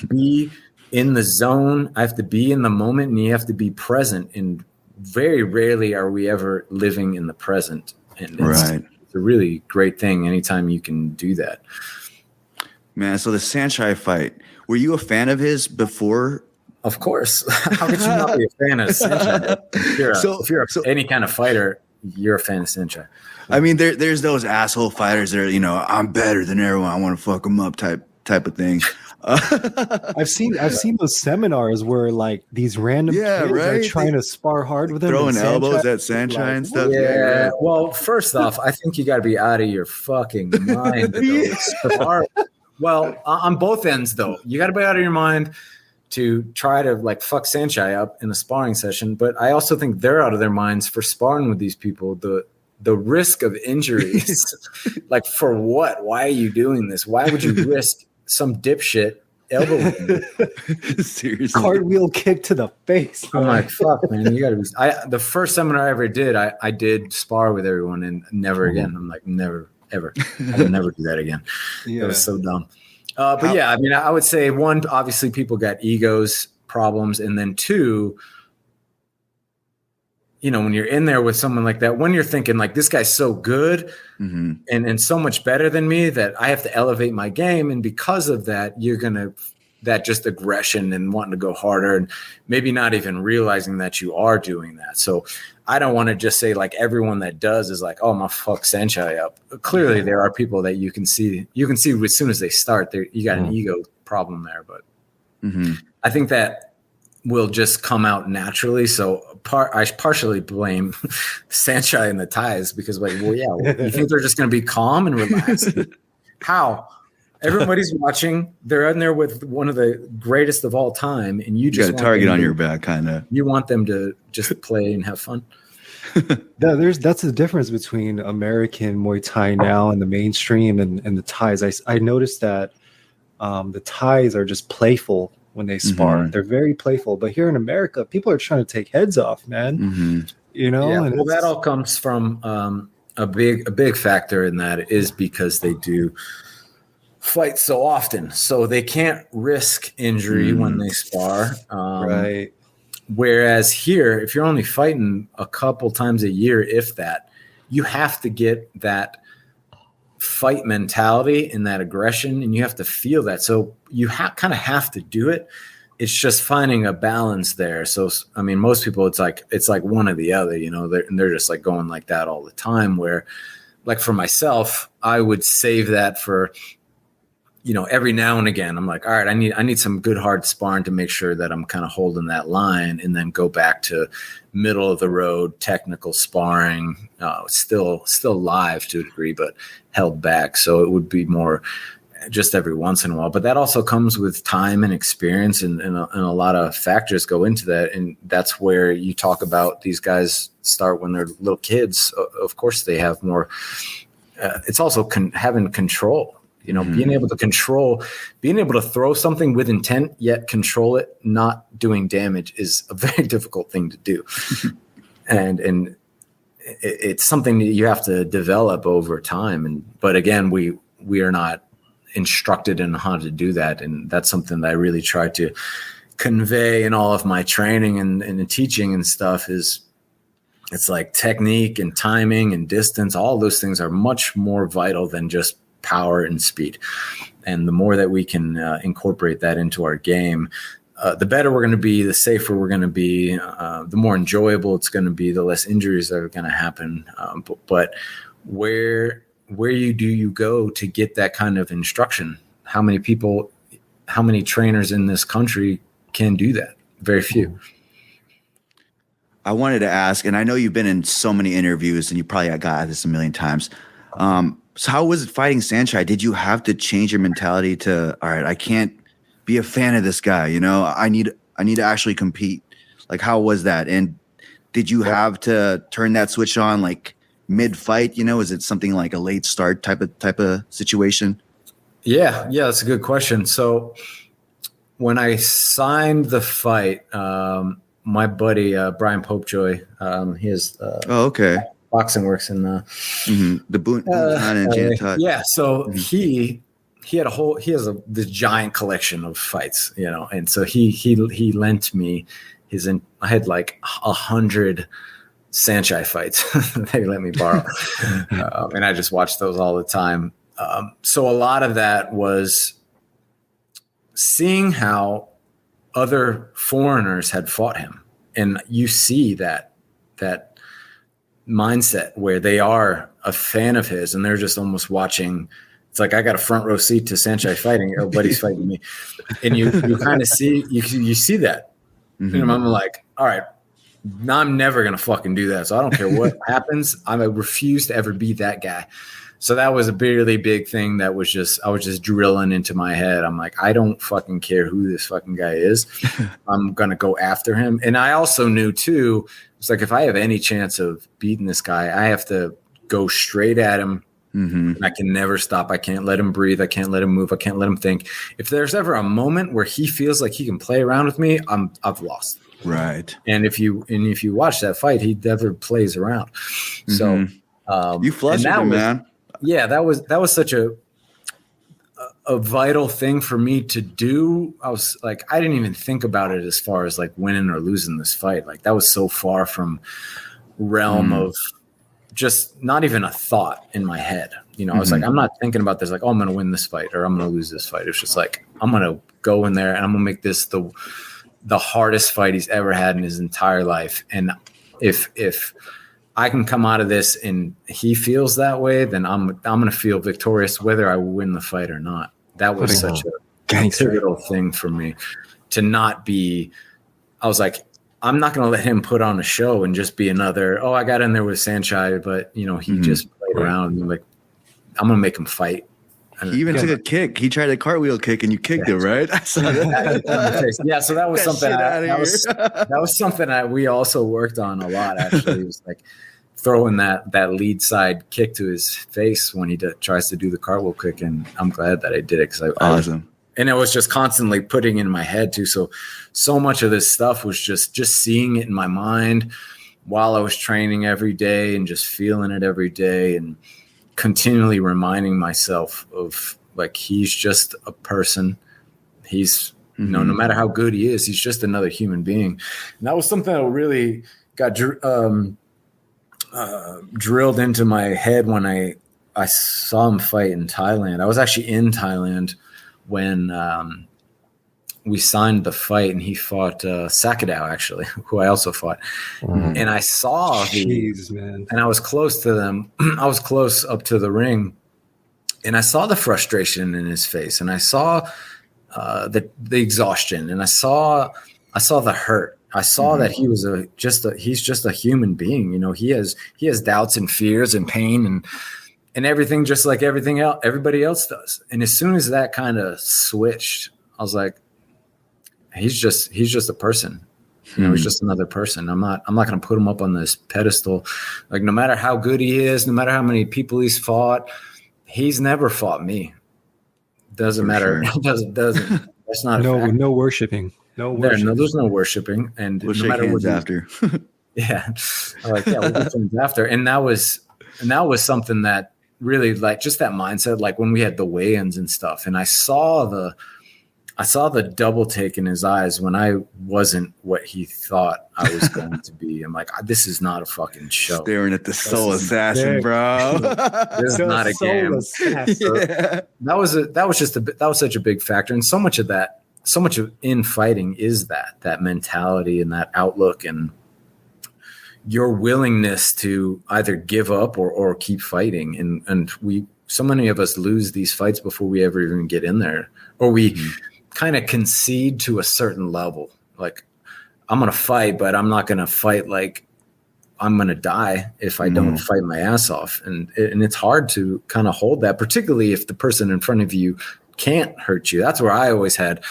be in the zone. I have to be in the moment, and you have to be present. And very rarely are we ever living in the present. And it's a really great thing anytime you can do that. Man, so the Saenchai fight, were you a fan of his before? Of course. How could you not be a fan of Saenchai? If you're any kind of fighter, you're a fan of Saenchai. I mean, there's those asshole fighters that are, you know, I'm better than everyone, I want to fuck them up type of thing. I've seen those seminars where like these random kids are trying to spar hard with them, throwing elbows at Saenchai and stuff. Yeah. Well, first off, I think you got to be out of your fucking mind. Well, on both ends though, you got to be out of your mind to try to like fuck Saenchai up in a sparring session. But I also think they're out of their minds for sparring with these people. The risk of injuries, like for what? Why are you doing this? Why would you risk some dipshit elbow? Seriously, cartwheel kick to the face. I'm like, fuck, man, you gotta be. The first seminar I ever did, I did spar with everyone, and never again. I'm like, never, ever. I would never do that again. It was so dumb. But yeah, I mean, I would say one, obviously, people got egos problems, and then two, you know, when you're in there with someone like that, when you're thinking like this guy's so good and so much better than me that I have to elevate my game. And because of that, that just aggression and wanting to go harder and maybe not even realizing that you are doing that. So I don't want to just say like everyone that does is like, oh, I'm gonna fuck Saenchai up. Clearly there are people that you can see as soon as they start there, you got an ego problem there. But I think that will just come out naturally. So I partially blame Saenchai and the Thais because like, well, you think they're just going to be calm and relaxed? How? Everybody's watching. They're in there with one of the greatest of all time. And you just got a target on your back, kind of. You want them to just play and have fun. That's the difference between American Muay Thai now and the mainstream and the Thais. I noticed that the Thais are just playful when they spar. They're very playful. But here in America, people are trying to take heads off, man. You know? Yeah, well, that all comes from a big factor in that is because they do fight so often. So they can't risk injury when they spar. Right. Whereas here, if you're only fighting a couple times a year, if that, you have to get that fight mentality and that aggression, and you have to feel that. So you kind of have to do it. It's just finding a balance there. So I mean, most people, it's like one or the other. You know, they're just like going like that all the time. Where, like for myself, I would save that for, you know, every now and again. I'm like, all right, I need some good hard sparring to make sure that I'm kind of holding that line, and then go back to middle of the road technical sparring, still live to a degree, but held back. So it would be more just every once in a while. But that also comes with time and experience, and a lot of factors go into that. And that's where you talk about these guys start when they're little kids. Of course, they have more. It's also having control. You know, being able to throw something with intent, yet control it, not doing damage, is a very difficult thing to do. and it's something that you have to develop over time. But again, we are not instructed in how to do that. And that's something that I really try to convey in all of my training and teaching and stuff is it's like technique and timing and distance. All those things are much more vital than just power and speed. And the more that we can incorporate that into our game, the better we're going to be, the safer we're going to be, the more enjoyable it's going to be, the less injuries that are going to happen. But where do you go to get that kind of instruction? How many trainers in this country can do that? Very few. I wanted to ask, and I know you've been in so many interviews and you probably got this a million times. So how was it fighting Saenchai? Did you have to change your mentality to, all right, I can't be a fan of this guy, you know, I need to actually compete. Like, how was that? And did you have to turn that switch on like mid fight? You know, is it something like a late start type of situation? Yeah, that's a good question. So when I signed the fight, my buddy Brian Popejoy, he has boxing works in the Bunhan and Jan Tut. yeah. So he has this giant collection of fights, you know, and so he lent me I had like 100 Saenchai fights they let me borrow, and I just watched those all the time. So a lot of that was seeing how other foreigners had fought him, and you see that mindset where they are a fan of his and they're just almost watching. It's like I got a front row seat to Saenchai fighting. Everybody's fighting me, and you kind of see you see that. Mm-hmm. And I'm like, all right, I'm never gonna fucking do that. So I don't care what happens. I refuse to ever be that guy. So that was a really big thing. I was just drilling into my head. I'm like, I don't fucking care who this fucking guy is. I'm gonna go after him. And I also knew too. It's like if I have any chance of beating this guy, I have to go straight at him. Mm-hmm. I can never stop. I can't let him breathe. I can't let him move. I can't let him think. If there's ever a moment where he feels like he can play around with me, I've lost. Right. And if you watch that fight, he never plays around. Mm-hmm. So you flushed him, man. Yeah, that was such a vital thing for me to do. I was like, I didn't even think about it as far as like winning or losing this fight. Like that was so far from realm of just not even a thought in my head. You know, I was like, I'm not thinking about this. Like, oh, I'm going to win this fight or I'm going to lose this fight. It's just like, I'm going to go in there and I'm going to make this the hardest fight he's ever had in his entire life. And if I can come out of this and he feels that way, then I'm going to feel victorious whether I win the fight or not. That was such a pivotal thing for me to not be. I was like, I'm not going to let him put on a show and just be another. Oh, I got in there with Saenchai, but you know he just played around. And like, I'm going to make him fight. He even took a kick. He tried a cartwheel kick, and you kicked it, right? I saw that. Yeah, so that was something. That was something that we also worked on a lot. Actually, it was like throwing that lead side kick to his face when he tries to do the cartwheel kick, and I'm glad that I did it because awesome. And it was just constantly putting in my head too. So much of this stuff was just seeing it in my mind while I was training every day and just feeling it every day and continually reminding myself of like, he's just a person. He's, you know, no matter how good he is, he's just another human being. And that was something that really got drilled into my head when I saw him fight in Thailand. I was actually in Thailand when we signed the fight, and he fought Sakadao, actually, who I also fought. And I saw and I was close to them. I was close up to the ring, and I saw the frustration in his face, and I saw the exhaustion, and I saw the hurt. I saw that he was he's just a human being. You know, he has doubts and fears and pain and everything, just like everybody else does. And as soon as that kind of switched, I was like, he's just a person. You know, he's just another person. I'm not going to put him up on this pedestal. Like, no matter how good he is, no matter how many people he's fought, he's never fought me. Doesn't matter. Sure. Doesn't. That's not a fact. No worshiping. There's no worshiping. And we'll no matter what after. Yeah. I'm like, yeah, we'll be friends after. And that was something that really, like, just that mindset, like when we had the weigh-ins and stuff, and I saw the double take in his eyes when I wasn't what he thought I was going to be. I'm like, this is not a fucking show. Staring at the soul assassin, bro. This is not a game. Yeah. That was such a big factor, and so much of in fighting is that mentality and that outlook and your willingness to either give up or keep fighting. And so many of us lose these fights before we ever even get in there, or we kind of concede to a certain level. Like, I'm going to fight, but I'm not going to fight like I'm going to die if I don't fight my ass off. And it's hard to kind of hold that, particularly if the person in front of you can't hurt you. That's where I always had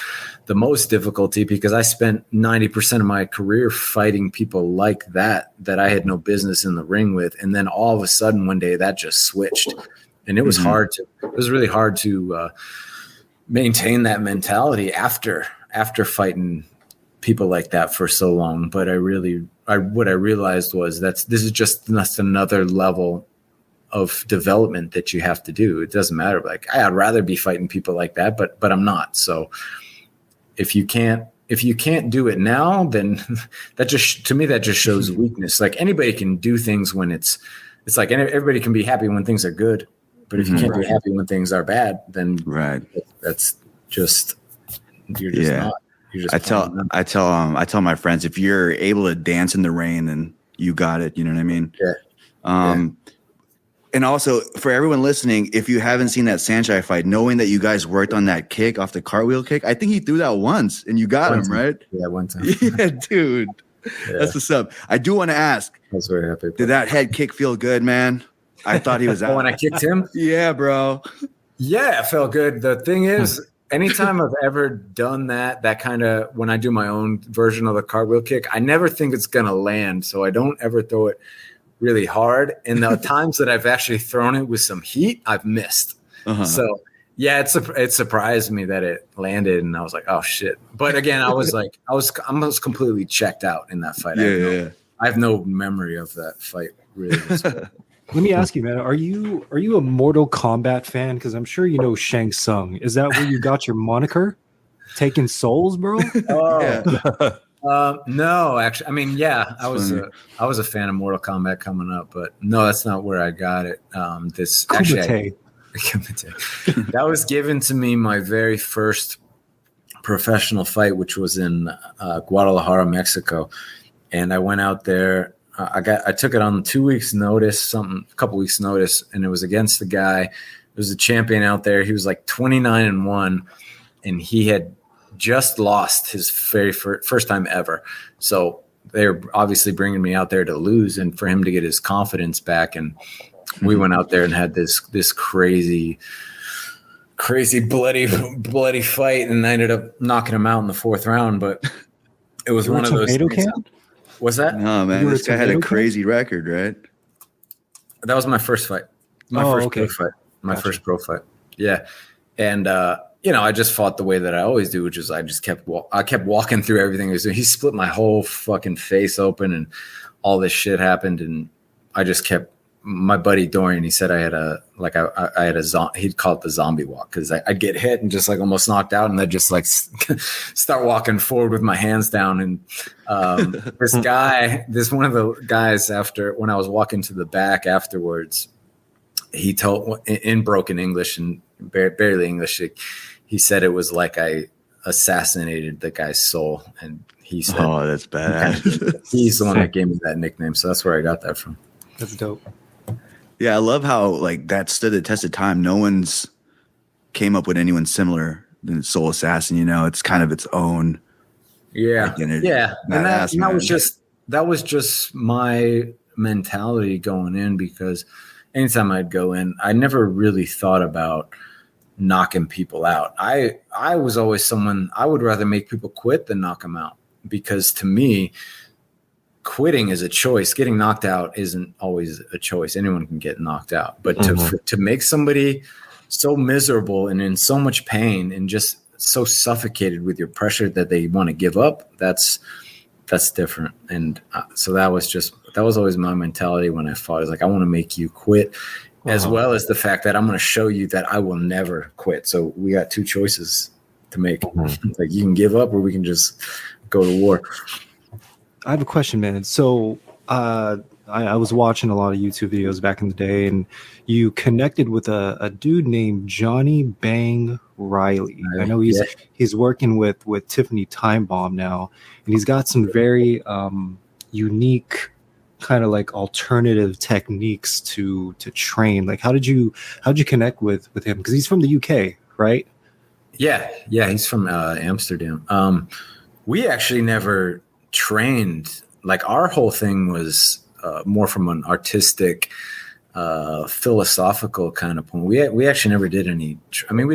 the most difficulty, because I spent 90% of my career fighting people like that I had no business in the ring with. And then all of a sudden one day that just switched, and it was really hard to maintain that mentality after fighting people like that for so long. But I really what I realized was this is just another level of development that you have to do. It doesn't matter. Like I'd rather be fighting people like that, but I'm not. So if you can't do it now, then that just shows weakness. Like anybody can do things when it's like everybody can be happy when things are good, but if you can't be happy when things are bad, then that's just, you're just not. I tell my friends, if you're able to dance in the rain, then you got it. You know what I mean? Yeah. And also for everyone listening, if you haven't seen that Saenchai fight, knowing that you guys worked on that kick off the cartwheel kick, I think he threw that once and you got him, right? Yeah, one time. Yeah, dude. Yeah. That's what's up. I do want to ask. I was very happy. Did that head kick feel good, man? I thought he was out. When I kicked him? Yeah, bro. Yeah, it felt good. The thing is, anytime I've ever done that kind of, when I do my own version of the cartwheel kick, I never think it's going to land. So I don't ever throw it really hard. And the times that I've actually thrown it with some heat, I've missed. So yeah, it surprised me that it landed, and I was like, oh shit. But again, I was completely checked out in that fight. I have no memory of that fight really. Let me ask you, man, are you a Mortal Kombat fan? Because I'm sure you know Shang Tsung. Is that where you got your moniker? Taking souls, bro? No, actually, I mean, yeah, I was a fan of Mortal Kombat coming up, but no, that's not where I got it. That was given to me my very first professional fight, which was in Guadalajara, Mexico, and I went out there. I took it on 2 weeks' notice, a couple weeks' notice, and it was against the guy. There was a champion out there. He was like 29-1, and he had just lost his very first time ever. So they're obviously bringing me out there to lose and for him to get his confidence back. And we went out there and had this crazy bloody fight, and I ended up knocking him out in the fourth round. But it was one of those things. What's that? No, man, this guy had a crazy record, right? That was my first fight. Pro fight. My first pro fight. Yeah. And I just fought the way that I always do, which is I kept walking through everything he was doing. He split my whole fucking face open, and all this shit happened. And I just kept. My buddy Dorian, he said I had he'd call it the zombie walk, because I'd get hit and just like almost knocked out, and I'd just like start walking forward with my hands down. And this one of the guys, after when I was walking to the back afterwards, he told in broken English and barely English. He said it was like I assassinated the guy's soul, and he said, "Oh, that's bad." He's the one that gave me that nickname, so that's where I got that from. That's dope. Yeah, I love how like that stood the test of time. No one's came up with anyone similar than Soul Assassin. You know, it's kind of its own. Identity. Yeah, and that was just my mentality going in, because anytime I'd go in, I never really thought about knocking people out. I was always someone, I would rather make people quit than knock them out, because to me, quitting is a choice. Getting knocked out isn't always a choice. Anyone can get knocked out, but to make somebody so miserable and in so much pain and just so suffocated with your pressure that they want to give up, that's different. And so that was always my mentality when I fought. Is like, I want to make you quit, as well as the fact that I'm going to show you that I will never quit. So we got two choices to make. Like, you can give up, or we can just go to war. I have a question, man. So I was watching a lot of YouTube videos back in the day, and you connected with a dude named Johnny Bang Riley. I know he's working with Tiffany Time Bomb now, and he's got some very unique kind of like alternative techniques to train. Like, how did you connect with him? Because he's from the UK, right? Yeah, he's from Amsterdam. We actually never trained. Like, our whole thing was more from an artistic, philosophical kind of point. We actually never did any. We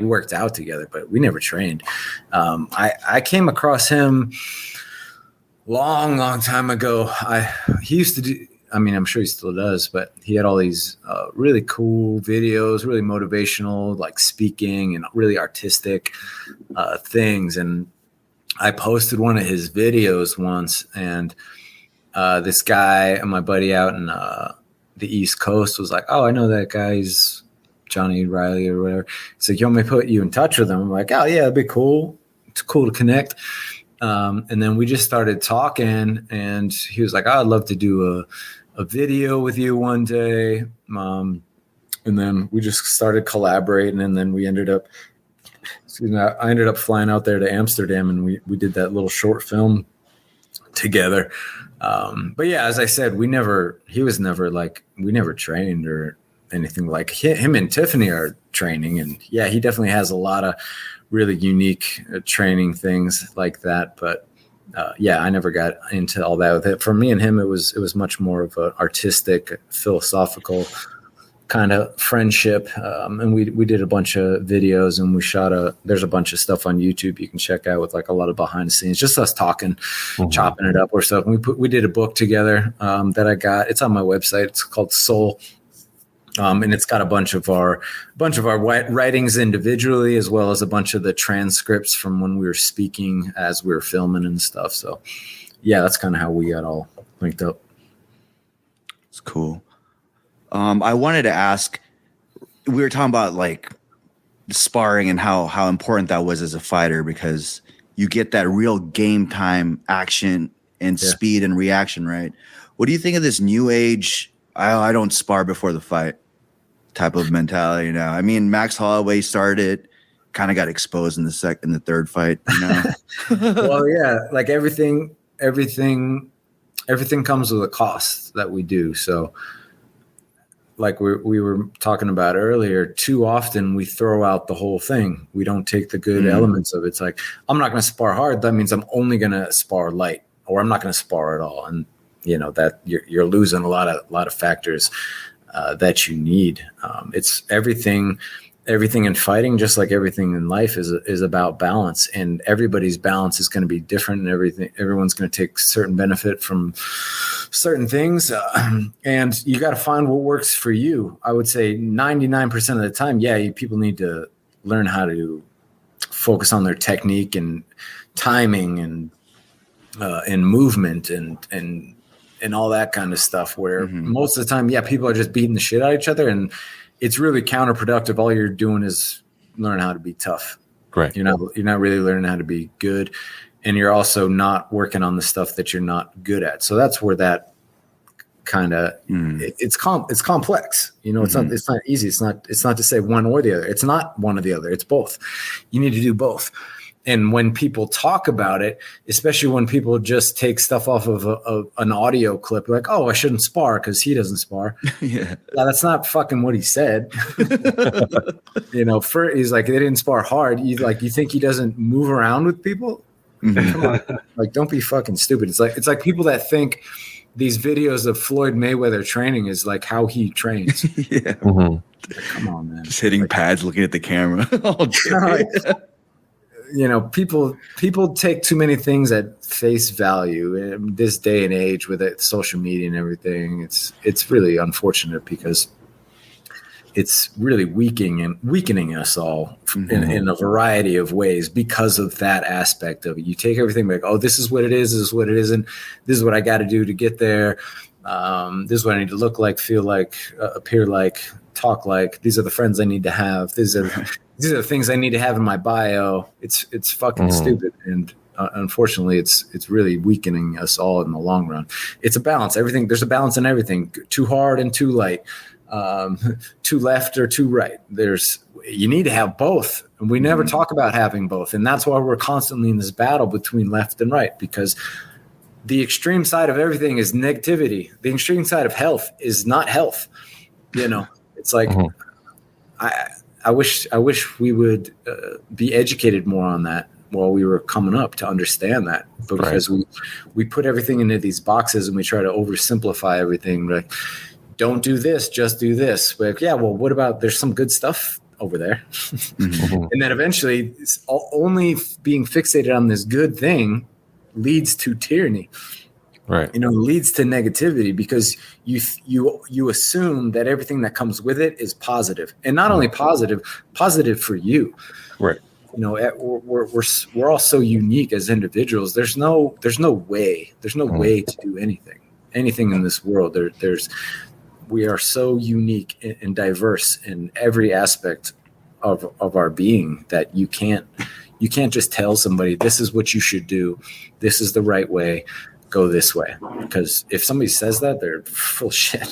worked out together, but we never trained. I came across him long time ago. He used to do. I'm sure he still does, but he had all these really cool videos, really motivational, like speaking and really artistic things. And I posted one of his videos once, and this guy and my buddy out in the East Coast was like, oh, I know that guy. He's Johnny Riley or whatever. He's like, you want me to put you in touch with him? I'm like, oh, yeah, it'd be cool. It's cool to connect. And then we just started talking, and he was like, oh, I'd love to do a video with you one day. And then we just started collaborating, and then we ended up, I ended up flying out there to Amsterdam, and we did that little short film together. But yeah, as I said, we never trained or anything like him and Tiffany are training. And yeah, he definitely has a lot of really unique training things like that. But yeah, I never got into all that with it. For me and him, it was much more of an artistic, philosophical kind of friendship. And we did a bunch of videos, and we shot there's a bunch of stuff on YouTube you can check out with like a lot of behind the scenes, just us talking, chopping it up or stuff. And we did a book together that I got. It's on my website. It's called Soul. And it's got a bunch of our writings individually, as well as a bunch of the transcripts from when we were speaking as we were filming and stuff. So yeah, that's kind of how we got all linked up. It's cool. I wanted to ask, we were talking about like sparring and how important that was as a fighter, because you get that real game time action and speed and reaction, right? What do you think of this new age, I don't spar before the fight type of mentality now? I mean, Max Holloway started, kind of got exposed in the third fight, you know? Well, yeah, like everything comes with a cost that we do. So like we were talking about earlier, too often we throw out the whole thing. We don't take the good elements of it. It's like, I'm not going to spar hard. That means I'm only going to spar light, or I'm not going to spar at all. And you know that you're losing a lot of factors that you need. It's everything in fighting, just like everything in life, is about balance, and everybody's balance is going to be different, and everyone's going to take certain benefit from certain things, and you got to find what works for you. I would say 99% of the time, people need to learn how to focus on their technique and timing and movement and all that kind of stuff, where most of the time, people are just beating the shit out of each other, and it's really counterproductive. All you're doing is learn how to be tough. Right. You're not really learning how to be good, and you're also not working on the stuff that you're not good at. So that's where that kind of it's complex. You know, it's not easy. It's not to say one or the other. It's not one or the other. It's both. You need to do both. And when people talk about it, especially when people just take stuff off of an audio clip, like, oh, I shouldn't spar because he doesn't spar. Yeah, that's not fucking what he said. You know, he's like, they didn't spar hard. You think he doesn't move around with people? Come on, like, don't be fucking stupid. It's like people that think these videos of Floyd Mayweather training is like how he trains. Yeah, like, come on, man. Just hitting pads, looking at the camera all day. You know, people take too many things at face value in this day and age with social media and everything. It's really unfortunate, because it's really weakening us all in a variety of ways because of that aspect of it. You take everything like, oh, this is what it is, this is what it isn't, this is what I got to do to get there. This is what I need to look like, feel like, appear like, talk like. These are the friends I need to have. These are the things I need to have in my bio. It's fucking stupid, and unfortunately, it's really weakening us all in the long run. It's a balance. There's a balance in everything. Too hard and too light. Too left or too right. You need to have both, and we never talk about having both, and that's why we're constantly in this battle between left and right, because the extreme side of everything is negativity. The extreme side of health is not health. You know, it's like I wish we would be educated more on that while we were coming up to understand that, because we put everything into these boxes and we try to oversimplify everything. Like, don't do this, just do this. Like, yeah, well, what about, there's some good stuff over there. And then eventually only being fixated on this good thing leads to tyranny. Right. You know, leads to negativity, because you assume that everything that comes with it is positive, and not only positive for you. Right. You know, we're all so unique as individuals. There's no way to do anything. anything in this world. We are so unique and diverse in every aspect of our being that you can't just tell somebody this is what you should do, this is the right way, go this way. Because if somebody says that, they're full of shit.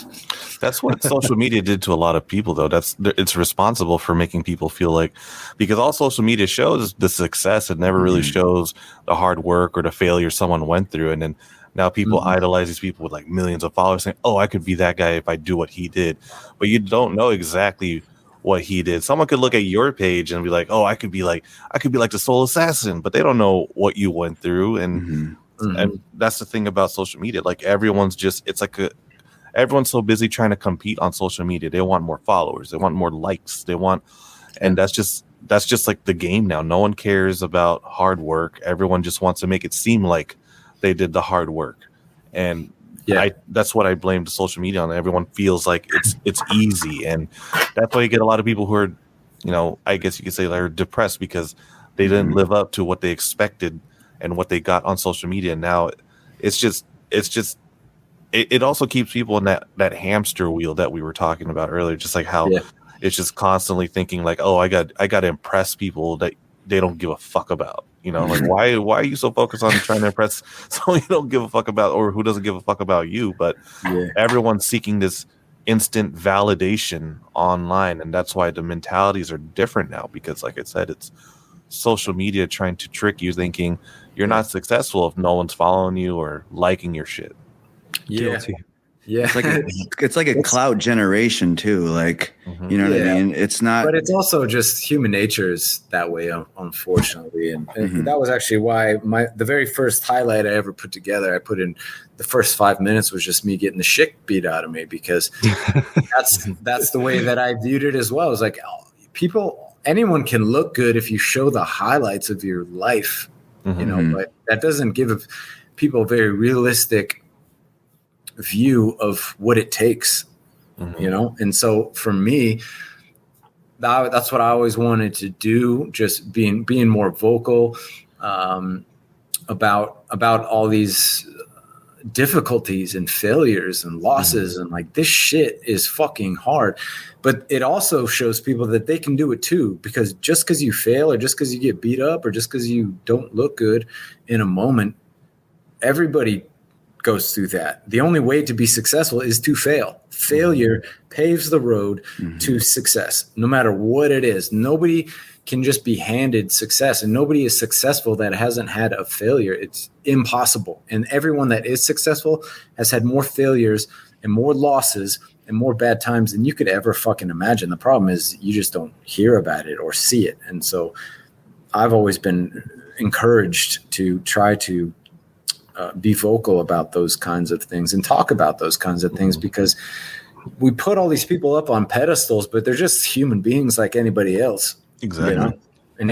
That's what social media did to a lot of people, though. It's responsible for making people feel like, because all social media shows the success, it never really shows the hard work or the failure someone went through. And then now people idolize these people with like millions of followers, saying, "Oh, I could be that guy if I do what he did." But you don't know exactly what he did. Someone could look at your page and be like, "Oh, I could be like the Soul Assassin," but they don't know what you went through. And and that's the thing about social media. Like everyone's so busy trying to compete on social media. They want more followers. They want more likes. And that's just like the game now. No one cares about hard work. Everyone just wants to make it seem like they did the hard work. And that's what I blame the social media on. Everyone feels like it's easy. And that's why you get a lot of people who are, I guess you could say they're depressed because they didn't live up to what they expected and what they got on social media. Now it also keeps people in that hamster wheel that we were talking about earlier, just like how it's just constantly thinking like, oh, I got to impress people that they don't give a fuck about, like why are you so focused on trying to impress someone you don't give a fuck about or who doesn't give a fuck about you? But everyone's seeking this instant validation online, and that's why the mentalities are different now, because like I said, it's social media trying to trick you thinking you're not successful if no one's following you or liking your shit. Guilty. Yeah. It's like a clout generation too. Like, you know what I mean? It's not, but it's also just human nature is that way, unfortunately. And that was actually why the very first highlight I ever put together, I put in the first 5 minutes was just me getting the shit beat out of me, because that's the way that I viewed it as well. It's like anyone can look good if you show the highlights of your life, but that doesn't give people a very realistic view of what it takes, and so for me, that's what I always wanted to do, just being more vocal about all these difficulties and failures and losses, and like, this shit is fucking hard. But it also shows people that they can do it too, because just because you fail or just because you get beat up or just because you don't look good in a moment, everybody goes through that. The only way to be successful is to fail. Failure paves the road to success, no matter what it is. Nobody can just be handed success, and nobody is successful that hasn't had a failure. It's impossible. And everyone that is successful has had more failures and more losses and more bad times than you could ever fucking imagine. The problem is you just don't hear about it or see it. And so I've always been encouraged to try to be vocal about those kinds of things and talk about those kinds of things, because we put all these people up on pedestals, but they're just human beings like anybody else. Exactly. And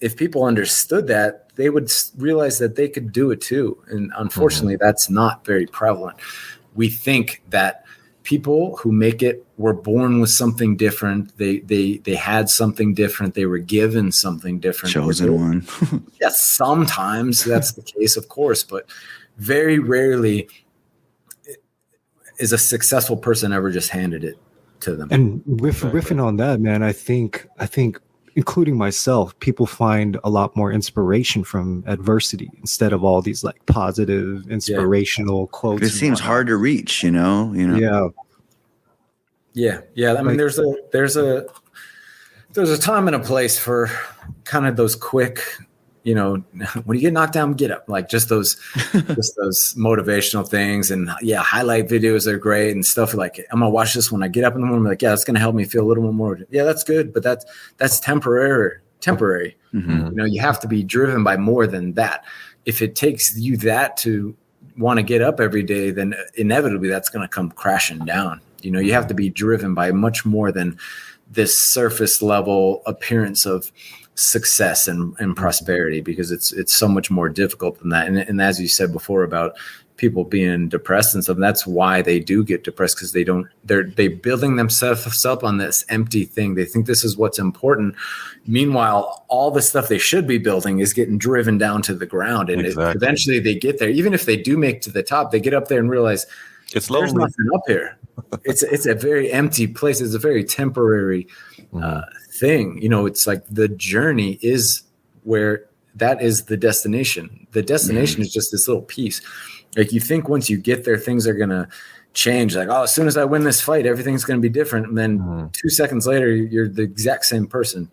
if people understood that, they would realize that they could do it too. And unfortunately, that's not very prevalent. We think that people who make it were born with something different. They had something different. They were given something different. Chosen one. Yes, sometimes that's the case, of course, but very rarely is a successful person ever just handed it to them. And riffing on that, man, I think including myself, people find a lot more inspiration from adversity instead of all these like positive, inspirational quotes. It seems hard to reach, Yeah. Yeah. I mean, there's a time and a place for kind of those quick, when you get knocked down, get up, like just those motivational things. And highlight videos are great and stuff. Like, I'm going to watch this when I get up in the morning. Like, that's going to help me feel a little more. Yeah, that's good. But that's temporary. You have to be driven by more than that. If it takes you that to want to get up every day, then inevitably that's going to come crashing down. You have to be driven by much more than this surface level appearance of success and prosperity, because it's so much more difficult than that. And as you said before about people being depressed and stuff, that's why they do get depressed, because they building themselves up on this empty thing. They think this is what's important. Meanwhile, all the stuff they should be building is getting driven down to the ground. And eventually they get there. Even if they do make to the top, they get up there and realize there's nothing up here. It's a very empty place. It's a very temporary thing. It's like the journey is where that is the destination. The destination is just this little piece. Like, you think once you get there, things are going to change. Like, as soon as I win this fight, everything's going to be different. And then 2 seconds later, you're the exact same person.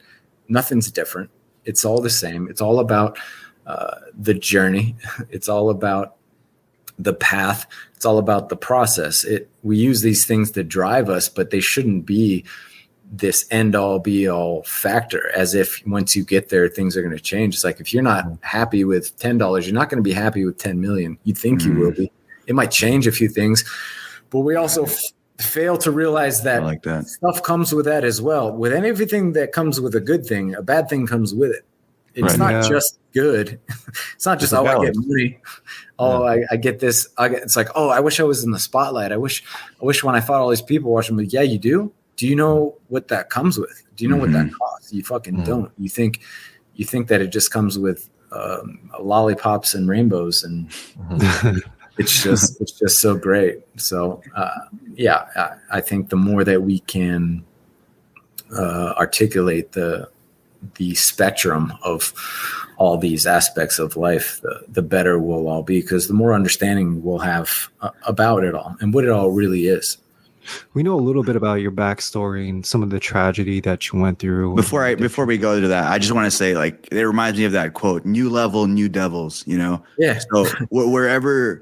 Nothing's different. It's all the same. It's all about the journey. It's all about the path. It's all about the process. We use these things to drive us, but they shouldn't be this end all be all factor, as if once you get there, things are going to change. It's like, if you're not happy with $10, you're not going to be happy with 10 million. You think you will be. It might change a few things, but we also fail to realize that, stuff comes with that as well. With everything that comes with a good thing, a bad thing comes with it. It's not just good. It's not just, I get money. I get this. It's like, I wish I was in the spotlight. I wish when I fought all these people watching me, yeah, you do. Do you know what that comes with? Do you know what that costs? You fucking don't. You think that it just comes with lollipops and rainbows, and it's just so great. So I think the more that we can articulate the spectrum of all these aspects of life, the better we'll all be, because the more understanding we'll have about it all and what it all really is. We know a little bit about your backstory and some of the tragedy that you went through. Before we go to that, I just want to say, like, it reminds me of that quote: "New level, new devils." Yeah. So wherever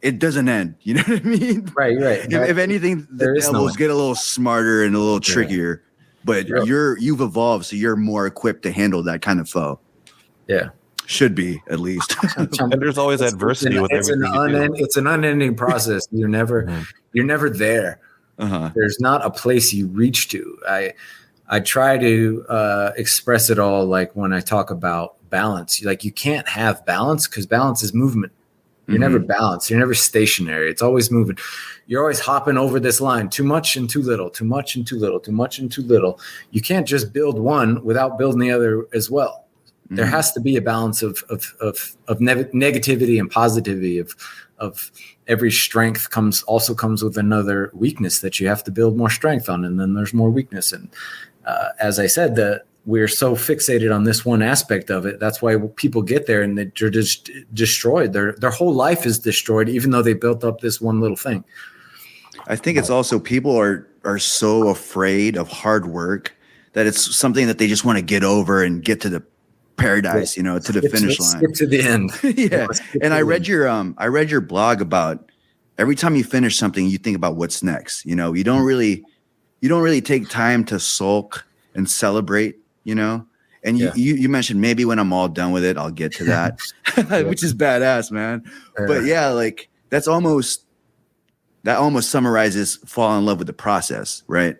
it doesn't end, you know what I mean? Right. If anything, the devils get a little smarter and a little trickier, but you've evolved, so you're more equipped to handle that kind of foe. Yeah. Should be, at least. And there's always adversity with everything. It's an unending process. You're never there. There's not a place you reach to. I try to express it all, like when I talk about balance. Like, you can't have balance, because balance is movement. You're never balanced. You're never stationary. It's always moving. You're always hopping over this line. Too much and too little. Too much and too little. Too much and too little. You can't just build one without building the other as well. There has to be a balance of negativity and positivity. Of every strength comes with another weakness that you have to build more strength on, and then there's more weakness. And as I said, we're so fixated on this one aspect of it. That's why people get there and they're just destroyed. Their whole life is destroyed, even though they built up this one little thing. I think it's also people are so afraid of hard work that it's something that they just want to get over and get to the paradise, to the finish line. Skip to the end. Yeah. And I read your blog about every time you finish something, you think about what's next. You don't really take time to sulk and celebrate, and you mentioned maybe when I'm all done with it, I'll get to that, which is badass, man. But yeah, like that almost summarizes fall in love with the process, right?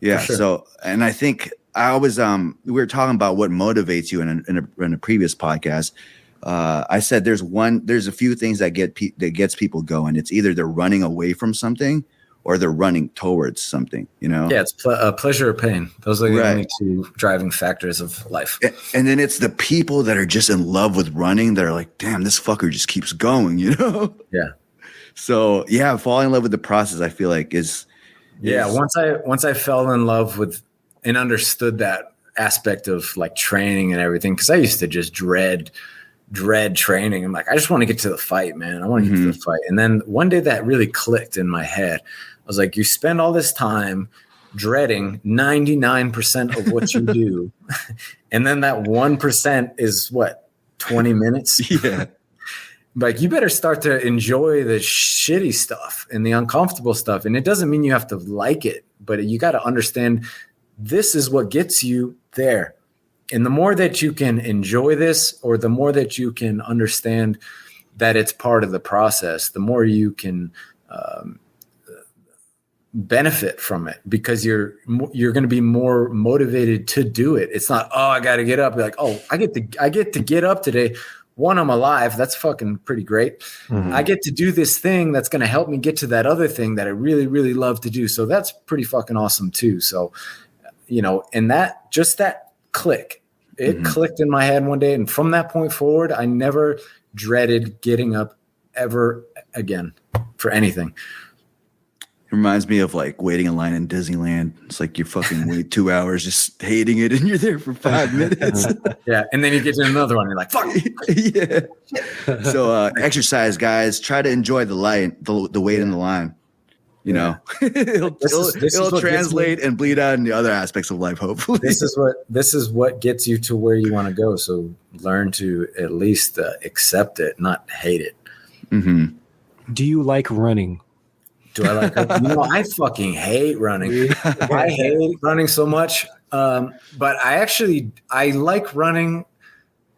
Yeah. Sure. So, and I think we were talking about what motivates you in a previous podcast. I said there's a few things that gets people going. It's either they're running away from something or they're running towards something, Yeah, it's pleasure or pain. Those are the only two driving factors of life. And then it's the people that are just in love with running that are like, damn, this fucker just keeps going, Yeah. So yeah, falling in love with the process, I feel like is once I fell in love with and understood that aspect of like training and everything, because I used to just dread training. I'm like, I just want to get to the fight, man. I want to get to the fight. And then one day that really clicked in my head. I was like, you spend all this time dreading 99% of what you do. And then that 1% is what, 20 minutes? Yeah. Like, you better start to enjoy the shitty stuff and the uncomfortable stuff. And it doesn't mean you have to like it, but you got to understand this is what gets you there. And the more that you can enjoy this, or the more that you can understand that it's part of the process, the more you can benefit from it because you're going to be more motivated to do it. It's not, oh, I got to get up. You're like, oh, I get to get up today. One, I'm alive. That's fucking pretty great. Mm-hmm. I get to do this thing that's going to help me get to that other thing that I really, really love to do. So that's pretty fucking awesome too. So, and that click, it clicked in my head one day. And from that point forward, I never dreaded getting up ever again for anything. It reminds me of like waiting in line in Disneyland. It's like you fucking wait 2 hours just hating it and you're there for 5 minutes. Yeah. And then you get to another one. You're like, fuck. Yeah. So exercise, guys. Try to enjoy the wait in the line. It'll translate and bleed out in the other aspects of life, hopefully. This is what gets you to where you want to go. So learn to at least accept it, not hate it. Mm-hmm. Do you like running? Do I like it? I fucking hate running. I hate running so much. But I like running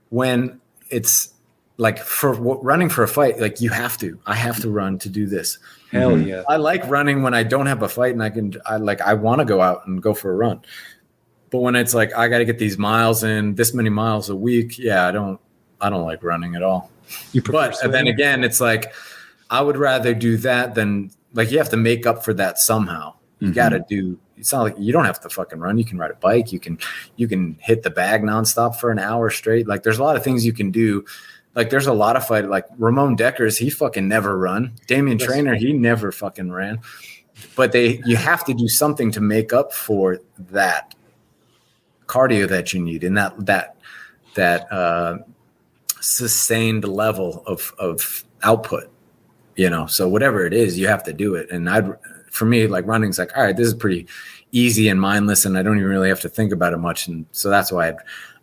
when it's like running for a fight. Like I have to run to do this. Hell yeah. I like running when I don't have a fight and I want to go out and go for a run. But when it's like, I got to get these miles in, this many miles a week. Yeah. I don't like running at all. But then again, it's like, I would rather do that than like, you have to make up for that somehow. You got to do, it's not like you don't have to fucking run. You can ride a bike. You can hit the bag nonstop for an hour straight. Like there's a lot of things you can do. Like there's a lot of fight, like Ramon Deckers, he fucking never run. Damian Traynor, he never fucking ran. But you have to do something to make up for that cardio that you need and that sustained level of output. So whatever it is, you have to do it. And for me, like running's like, all right, this is pretty easy and mindless, and I don't even really have to think about it much. And so that's why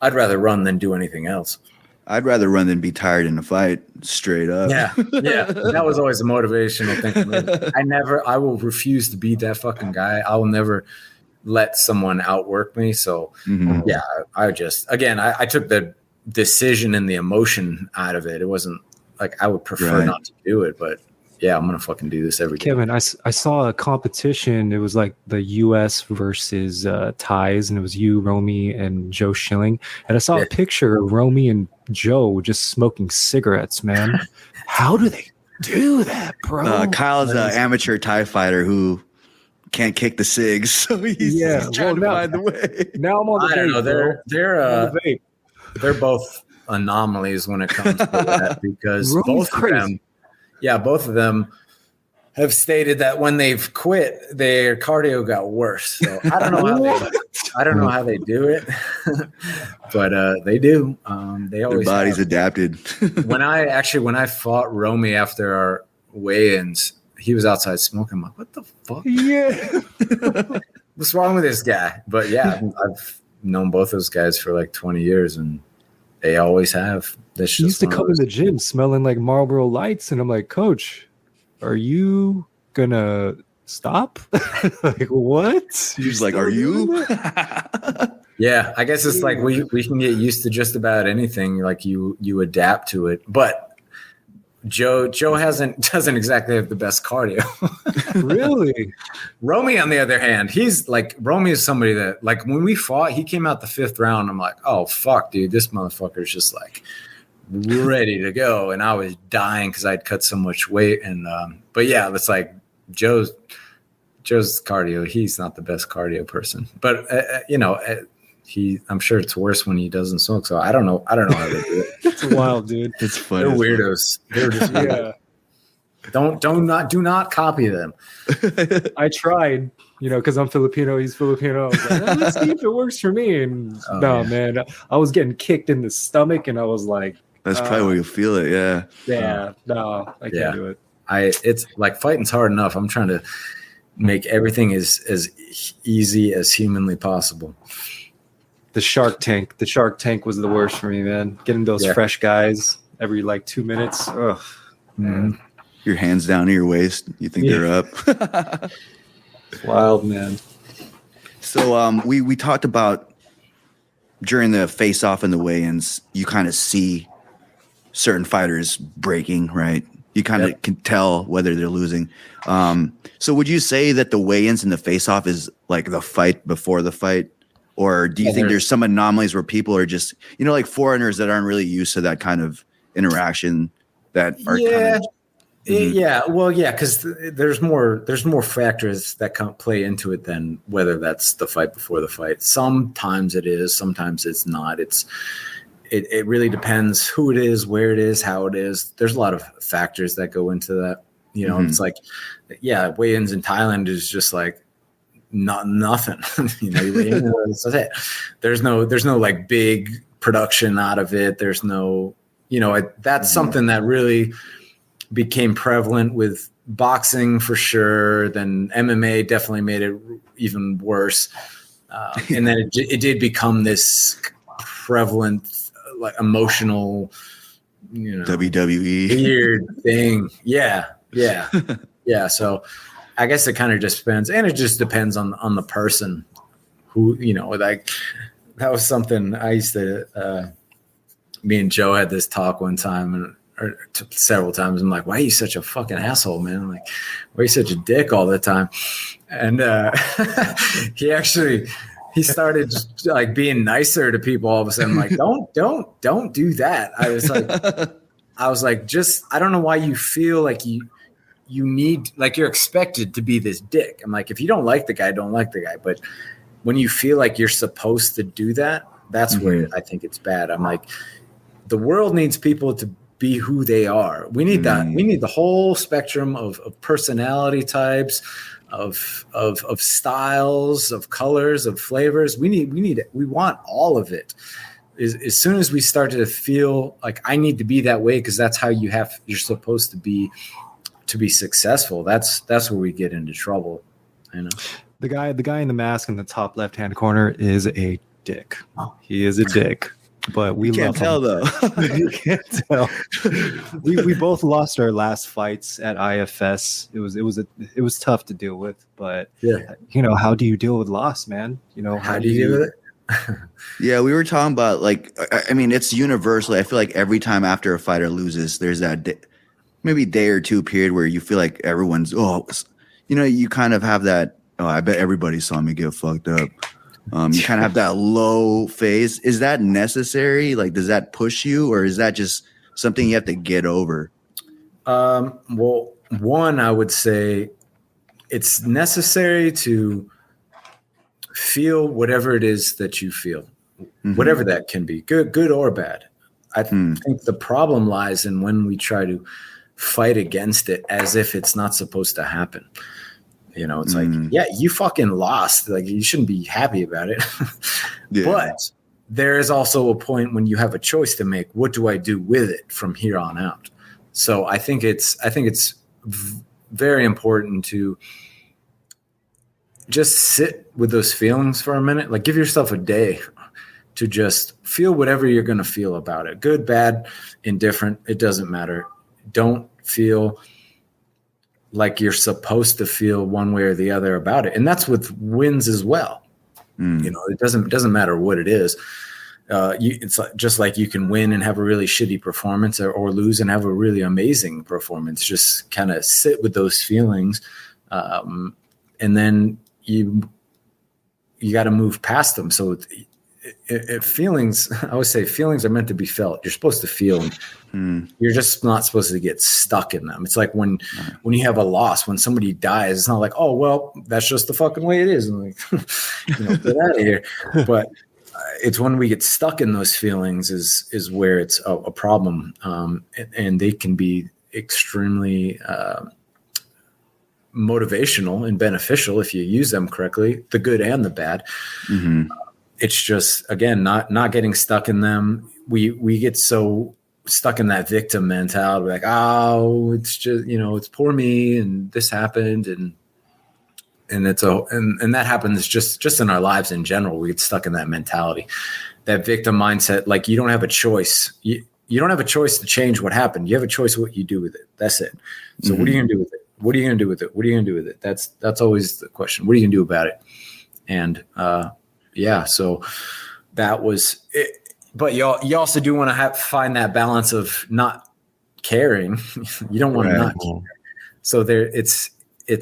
I'd rather run than do anything else. I'd rather run than be tired in a fight, straight up. Yeah. That was always a motivational thing for me. I will refuse to be that fucking guy. I will never let someone outwork me. So yeah, I took the decision and the emotion out of it. It wasn't like I would prefer not to do it, but yeah, I'm going to fucking do this every day. Kevin, I saw a competition. It was like the U.S. versus Thais, and it was you, Romy, and Joe Schilling. And I saw a picture of Romy and Joe just smoking cigarettes, man. How do they do that, bro? Kyle's an amateur Thai fighter who can't kick the cigs, so he's trying to find the way. Now I'm on the vape. I don't know. They're both anomalies when it comes to that because both of them have stated that when they've quit, their cardio got worse. So I don't know how they do it, but they do. They always their body's adapted. when I fought Romy after our weigh-ins, he was outside smoking. I'm like, what the fuck? Yeah. What's wrong with this guy? But yeah, I've known both those guys for like 20 years, and they always have. He used to come in the gym smelling like Marlboro Lights, and I'm like, Coach, are you gonna stop? Like, what? He's like, are you? Yeah, I guess it's like we can get used to just about anything. Like you adapt to it, but Joe doesn't exactly have the best cardio. Really? Romy, on the other hand, Romy is somebody that, like, when we fought, he came out the 5th round. I'm like, oh fuck, dude, this motherfucker's just like ready to go, and I was dying because I'd cut so much weight. And but yeah, it's like Joe's cardio. He's not the best cardio person, but I'm sure it's worse when he doesn't smoke. So I don't know how they do it. It's wild, dude. It's funny. They're weirdos. They're just weird. Do not copy them. I tried, because I'm Filipino. He's Filipino. I was like, let's see if it works for me. And man, I was getting kicked in the stomach, and I was like, that's probably where you feel it. Yeah. Yeah. No, I can't do it. It's like fighting's hard enough. I'm trying to make everything as easy as humanly possible. The Shark Tank was the worst for me, man. Getting those fresh guys every like 2 minutes. Ugh, man. Your hands down to your waist. You think they're up. Wild, man. So we talked about during the face-off and the weigh-ins, you kind of see certain fighters breaking, right? You kind of can tell whether they're losing. So would you say that the weigh-ins and the face-off is like the fight before the fight? Or do you think there's some anomalies where people are just, like foreigners that aren't really used to that kind of interaction that are because there's more factors that play into it than whether that's the fight before the fight. Sometimes it is, sometimes it's not. It really depends who it is, where it is, how it is. There's a lot of factors that go into that. It's like, weigh-ins in Thailand is just like nothing. You weigh in, that's it. There's no like big production out of it. There's no, that's something that really became prevalent with boxing for sure. Then MMA definitely made it even worse. And then it did become this prevalent, like emotional, WWE weird thing. Yeah. So I guess it kind of just depends. And it just depends on the person who, like that was something I used to, me and Joe had this talk one time or several times. I'm like, why are you such a fucking asshole, man? I'm like, why are you such a dick all the time? And he started just like being nicer to people all of a sudden. I'm like, don't do that. I was like, just, I don't know why you feel like you need, like you're expected to be this dick. I'm like, if you don't like the guy, don't like the guy. But when you feel like you're supposed to do that, that's where I think it's bad. I'm like, the world needs people to be who they are. We need that. We need the whole spectrum of personality types, of styles, of colors, of flavors. We want all of it. As soon as we start to feel like I need to be that way, because that's how you're supposed to be successful. That's where we get into trouble. The guy in the mask in the top left-hand corner is a dick. He is a dick. But we can't tell though. You can't tell. We both lost our last fights at IFS. It was tough to deal with, but how do you deal with loss, man? How do you deal with it? Yeah, we were talking about like, I mean, it's universally. I feel like every time after a fighter loses, there's that maybe day or two period where you feel like everyone's you kind of have that. Oh, I bet everybody saw me get fucked up. You kind of have that low phase. Is that necessary? Like, does that push you, or is that just something you have to get over? Well, one, I would say it's necessary to feel whatever it is that you feel, whatever that can be, good or bad. I think the problem lies in when we try to fight against it as if it's not supposed to happen. It's like, you fucking lost. Like, you shouldn't be happy about it. But there is also a point when you have a choice to make. What do I do with it from here on out? So I think it's very important to just sit with those feelings for a minute. Like, give yourself a day to just feel whatever you're going to feel about it. Good, bad, indifferent. It doesn't matter. Don't feel like you're supposed to feel one way or the other about it. And that's with wins as well. It doesn't matter what it is. It's just like you can win and have a really shitty performance or lose and have a really amazing performance. Just kind of sit with those feelings. And then you got to move past them. So feelings, I always say feelings are meant to be felt. You're supposed to feel them. You're just not supposed to get stuck in them. It's like when you have a loss, when somebody dies, it's not like, oh, well, that's just the fucking way it is. And like, get out of here. But it's when we get stuck in those feelings is where it's a problem. And they can be extremely motivational and beneficial if you use them correctly, the good and the bad. It's just, again, not getting stuck in them. We get so stuck in that victim mentality. We're like, oh, it's just, it's poor me and this happened. And it's and that happens just in our lives in general. We get stuck in that mentality, that victim mindset. Like, you don't have a choice. You don't have a choice to change what happened. You have a choice what you do with it. That's it. So what are you going to do with it? What are you going to do with it? What are you going to do with it? That's always the question. What are you going to do about it? And, so that was it. But you also do want to find that balance of not caring, you don't want to not care. So it's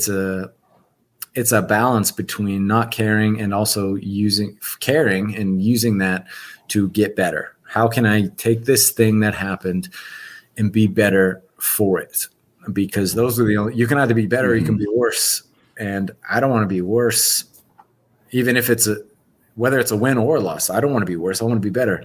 a balance between not caring and also caring and using that to get better. How can I take this thing that happened and be better for it? Because those are you can either be better or you can be worse. And I don't want to be worse, even if whether it's a win or a loss. I don't want to be worse. I want to be better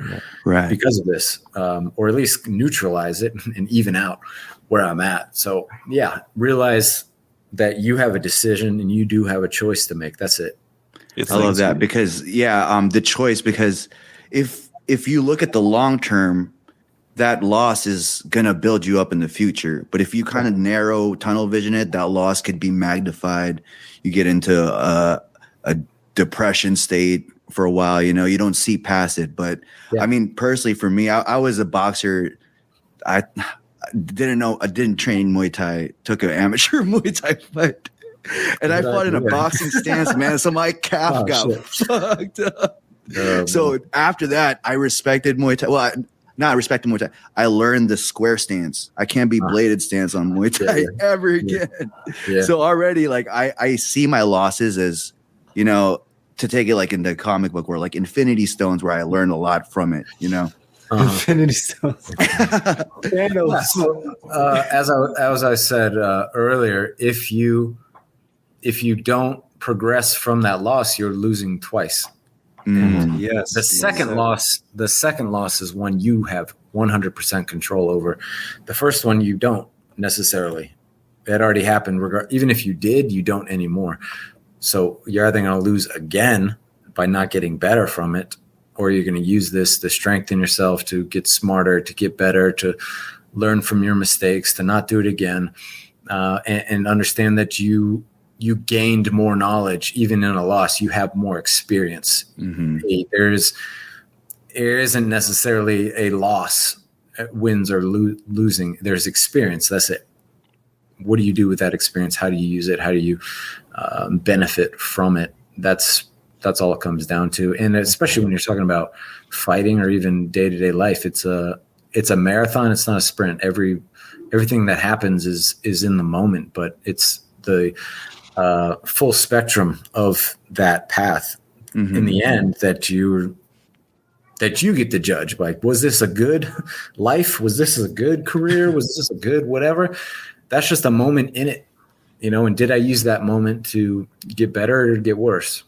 because of this, or at least neutralize it and even out where I'm at. So yeah, realize that you have a decision and you do have a choice to make. That's it. I love that because the choice, because if you look at the long term, that loss is going to build you up in the future. But if you kind of narrow tunnel vision it, that loss could be magnified. You get into a depression state for a while, you don't see past it. But I mean, personally for me, I was a boxer. I didn't train Muay Thai, took an amateur Muay Thai fight. And I fought in a boxing stance, man. So my calf got fucked up. So after that, I respected Muay Thai. Well, not respecting Muay Thai. I learned the square stance. I can't be bladed stance on Muay Thai ever again. Yeah. So already, like, I see my losses as, to take it like in the comic book, where like Infinity Stones, where I learned a lot from it, Infinity Stones. As I said earlier, if you don't progress from that loss, you're losing twice. Yes. The second loss is one you have 100% control over. The first one you don't necessarily. It already happened. Even if you did, you don't anymore. So you're either going to lose again by not getting better from it, or you're going to use this to strengthen yourself, to get smarter, to get better, to learn from your mistakes, to not do it again, and understand that you gained more knowledge. Even in a loss, you have more experience. There isn't necessarily a loss, wins or losing. There's experience. That's it. What do you do with that experience? How do you use it? How do you benefit from it? That's all it comes down to. And especially when you're talking about fighting or even day-to-day life, it's a marathon. It's not a sprint. Everything that happens is in the moment, but it's the full spectrum of that path in the end that you get to judge. Like, was this a good life? Was this a good career? Was this a good whatever? That's just a moment in it, and did I use that moment to get better or get worse?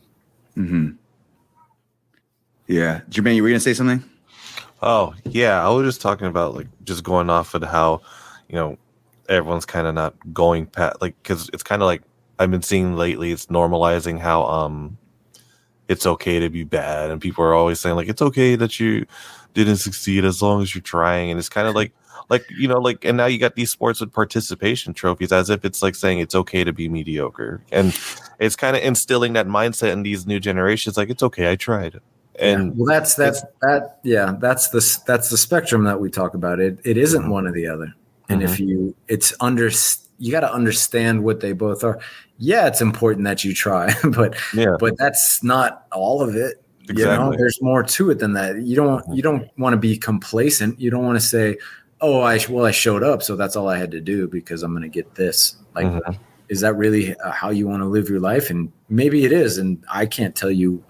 Yeah. Jermaine, you were going to say something? Oh, yeah. I was just talking about, like, just going off of how, everyone's kind of not going past, like, because it's kind of like I've been seeing lately, it's normalizing how it's okay to be bad. And people are always saying, like, it's okay that you didn't succeed as long as you're trying. And it's kind of like, and now you got these sports with participation trophies, as if it's like saying it's okay to be mediocre. And it's kind of instilling that mindset in these new generations. Like, it's okay, I tried. And that's the spectrum that we talk about. It isn't one or the other. And if you got to understand what they both are. Yeah, it's important that you try, but that's not all of it. Exactly. There's more to it than that. You don't want to be complacent. You don't want to say, "Oh, I showed up, so that's all I had to do because I'm going to get this." Like, is that really how you want to live your life? And maybe it is, and I can't tell you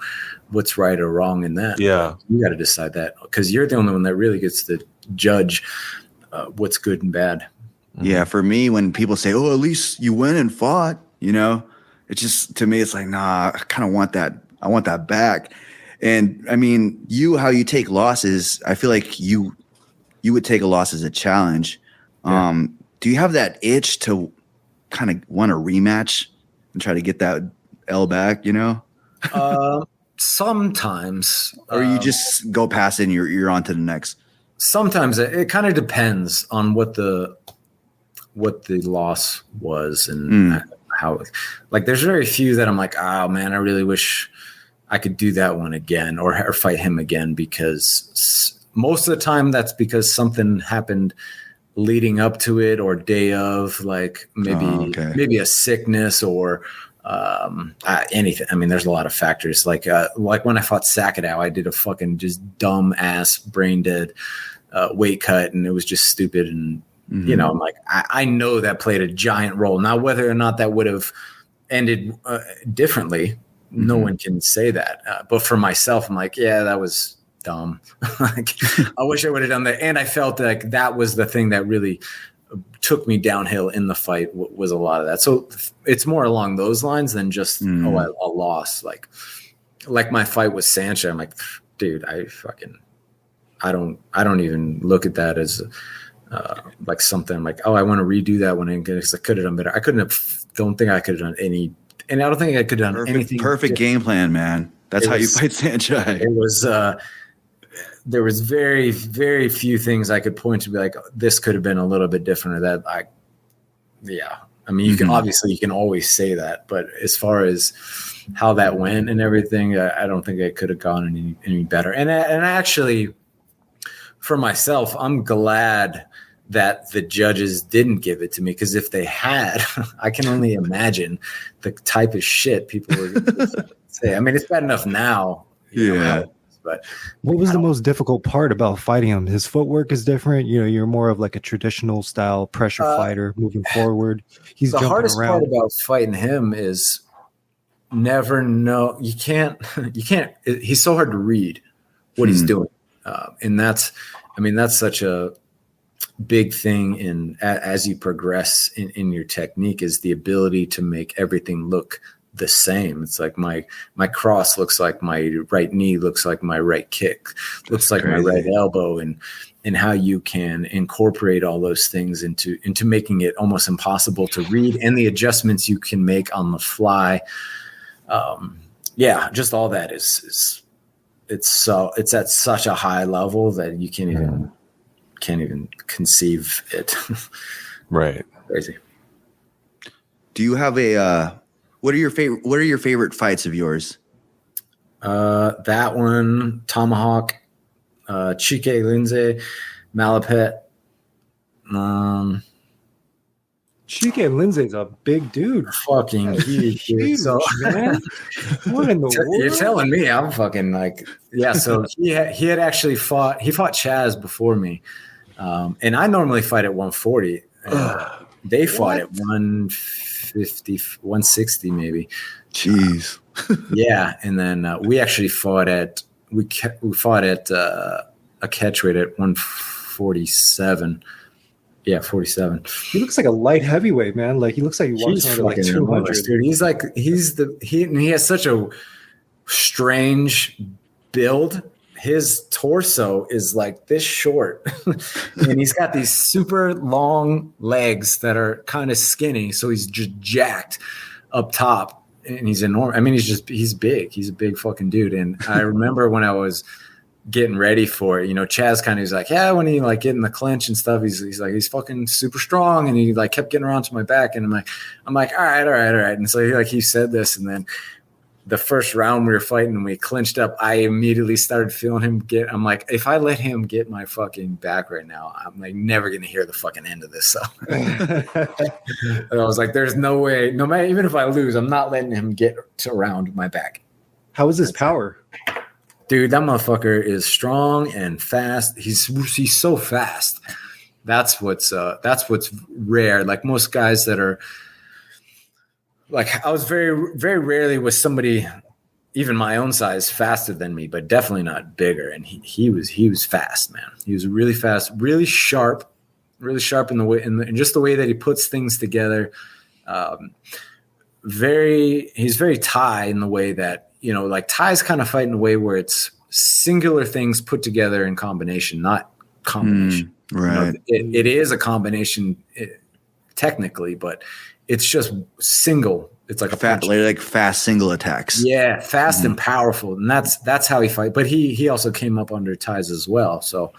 what's right or wrong in that. Yeah, you got to decide that, because you're the only one that really gets to judge what's good and bad. Yeah, for me, when people say, "Oh, at least you went and fought," it's just, to me, it's like, nah, I kind of want that. I want that back. And I mean, how you take losses, I feel like you would take a loss as a challenge. Yeah. Do you have that itch to kind of want a rematch and try to get that L back, Sometimes. Or you just go past it and you're on to the next? Sometimes it kind of depends on what the loss was and how, like, there's very few that I'm like, oh man, I really wish I could do that one again or fight him again, because most of the time that's because something happened leading up to it or day of, like maybe a sickness or anything. I mean, there's a lot of factors. Like when I fought Sakadow, I did a fucking just dumb ass brain dead weight cut, and it was just stupid, and You know, I'm like, I know that played a giant role. Now, whether or not that would have ended differently, no one can say that. But for myself, I'm like, yeah, that was dumb. Like, I wish I would have done that. And I felt like that was the thing that really took me downhill in the fight, was a lot of that. So it's more along those lines than just, I lost. Like my fight with Sancha, I'm like, dude, I don't even look at that as like something like, oh, I want to redo that one because I could have done better. Don't think I could have done any, and I don't think I could have done anything. Perfect game plan, man. That's how you fight Sancha. It was, there was very, very few things I could point to be like, this could have been a little bit different, or that. I mean, you can obviously, you can always say that, but as far as how that went and everything, I don't think I could have gone any better. And I actually, for myself, I'm glad that the judges didn't give it to me, because if they had, I can only imagine the type of shit people were going to say. I mean, it's bad enough now. But what was the most difficult part about fighting him? His footwork is different. You know, you're more of like a traditional style pressure fighter moving forward. He's the hardest around. Part about fighting him is never know. You can't. He's so hard to read what he's doing, and that's such a big thing as you progress in your technique, is the ability to make everything look the same. It's like my cross looks like my right knee, looks like my right kick, looks like my right elbow, and how you can incorporate all those things into making it almost impossible to read, and the adjustments you can make on the fly. Just all that is it's at such a high level that you can't even conceive it. Right. Crazy. Do you have what are your favorite fights of yours? That one, Tomahawk, Chike Lindsay, Malapet. Chike Lindsay's a big dude. Fucking huge, so, man. What in the world? You're telling me I'm fucking like, yeah. So he had actually fought Chaz before me, and I normally fight at 140. They fought at 150, 160 maybe. Jeez. Yeah, and then we actually fought at a catch weight at 147. Yeah, 47. He looks like a light heavyweight, man. Like he looks like he walks around like 200. Dude. He has such a strange build. His torso is like this short, and he's got these super long legs that are kind of skinny. So he's just jacked up top, and he's enormous. I mean, he's big. He's a big fucking dude. And I remember when I was getting ready for it, you know, Chaz kind of was like, yeah, when he like get in the clinch and stuff, he's like, he's fucking super strong, and he like kept getting around to my back, and I'm like, all right. And so he said this, and then the first round we were fighting and we clinched up, I immediately started feeling him I'm like, if I let him get my fucking back right now, I'm like never gonna hear the fucking end of this. So and I was like, there's no way, no matter, even if I lose, I'm not letting him get around my back. How is his power? Dude, that motherfucker is strong and fast. He's so fast. That's what's rare. Like most guys that are like, I was very, very rarely with somebody, even my own size, faster than me, but definitely not bigger. And he was fast, man. He was really fast, really sharp in the way, and just the way that he puts things together. He's very Thai in the way that, you know, like Thai's kind of fight in a way where it's singular things put together in combination, not combination. Right. You know, it is a combination technically, but it's just single. It's like fast single attacks. Yeah, fast and powerful, and that's how he fight. But he also came up under ties as well. So,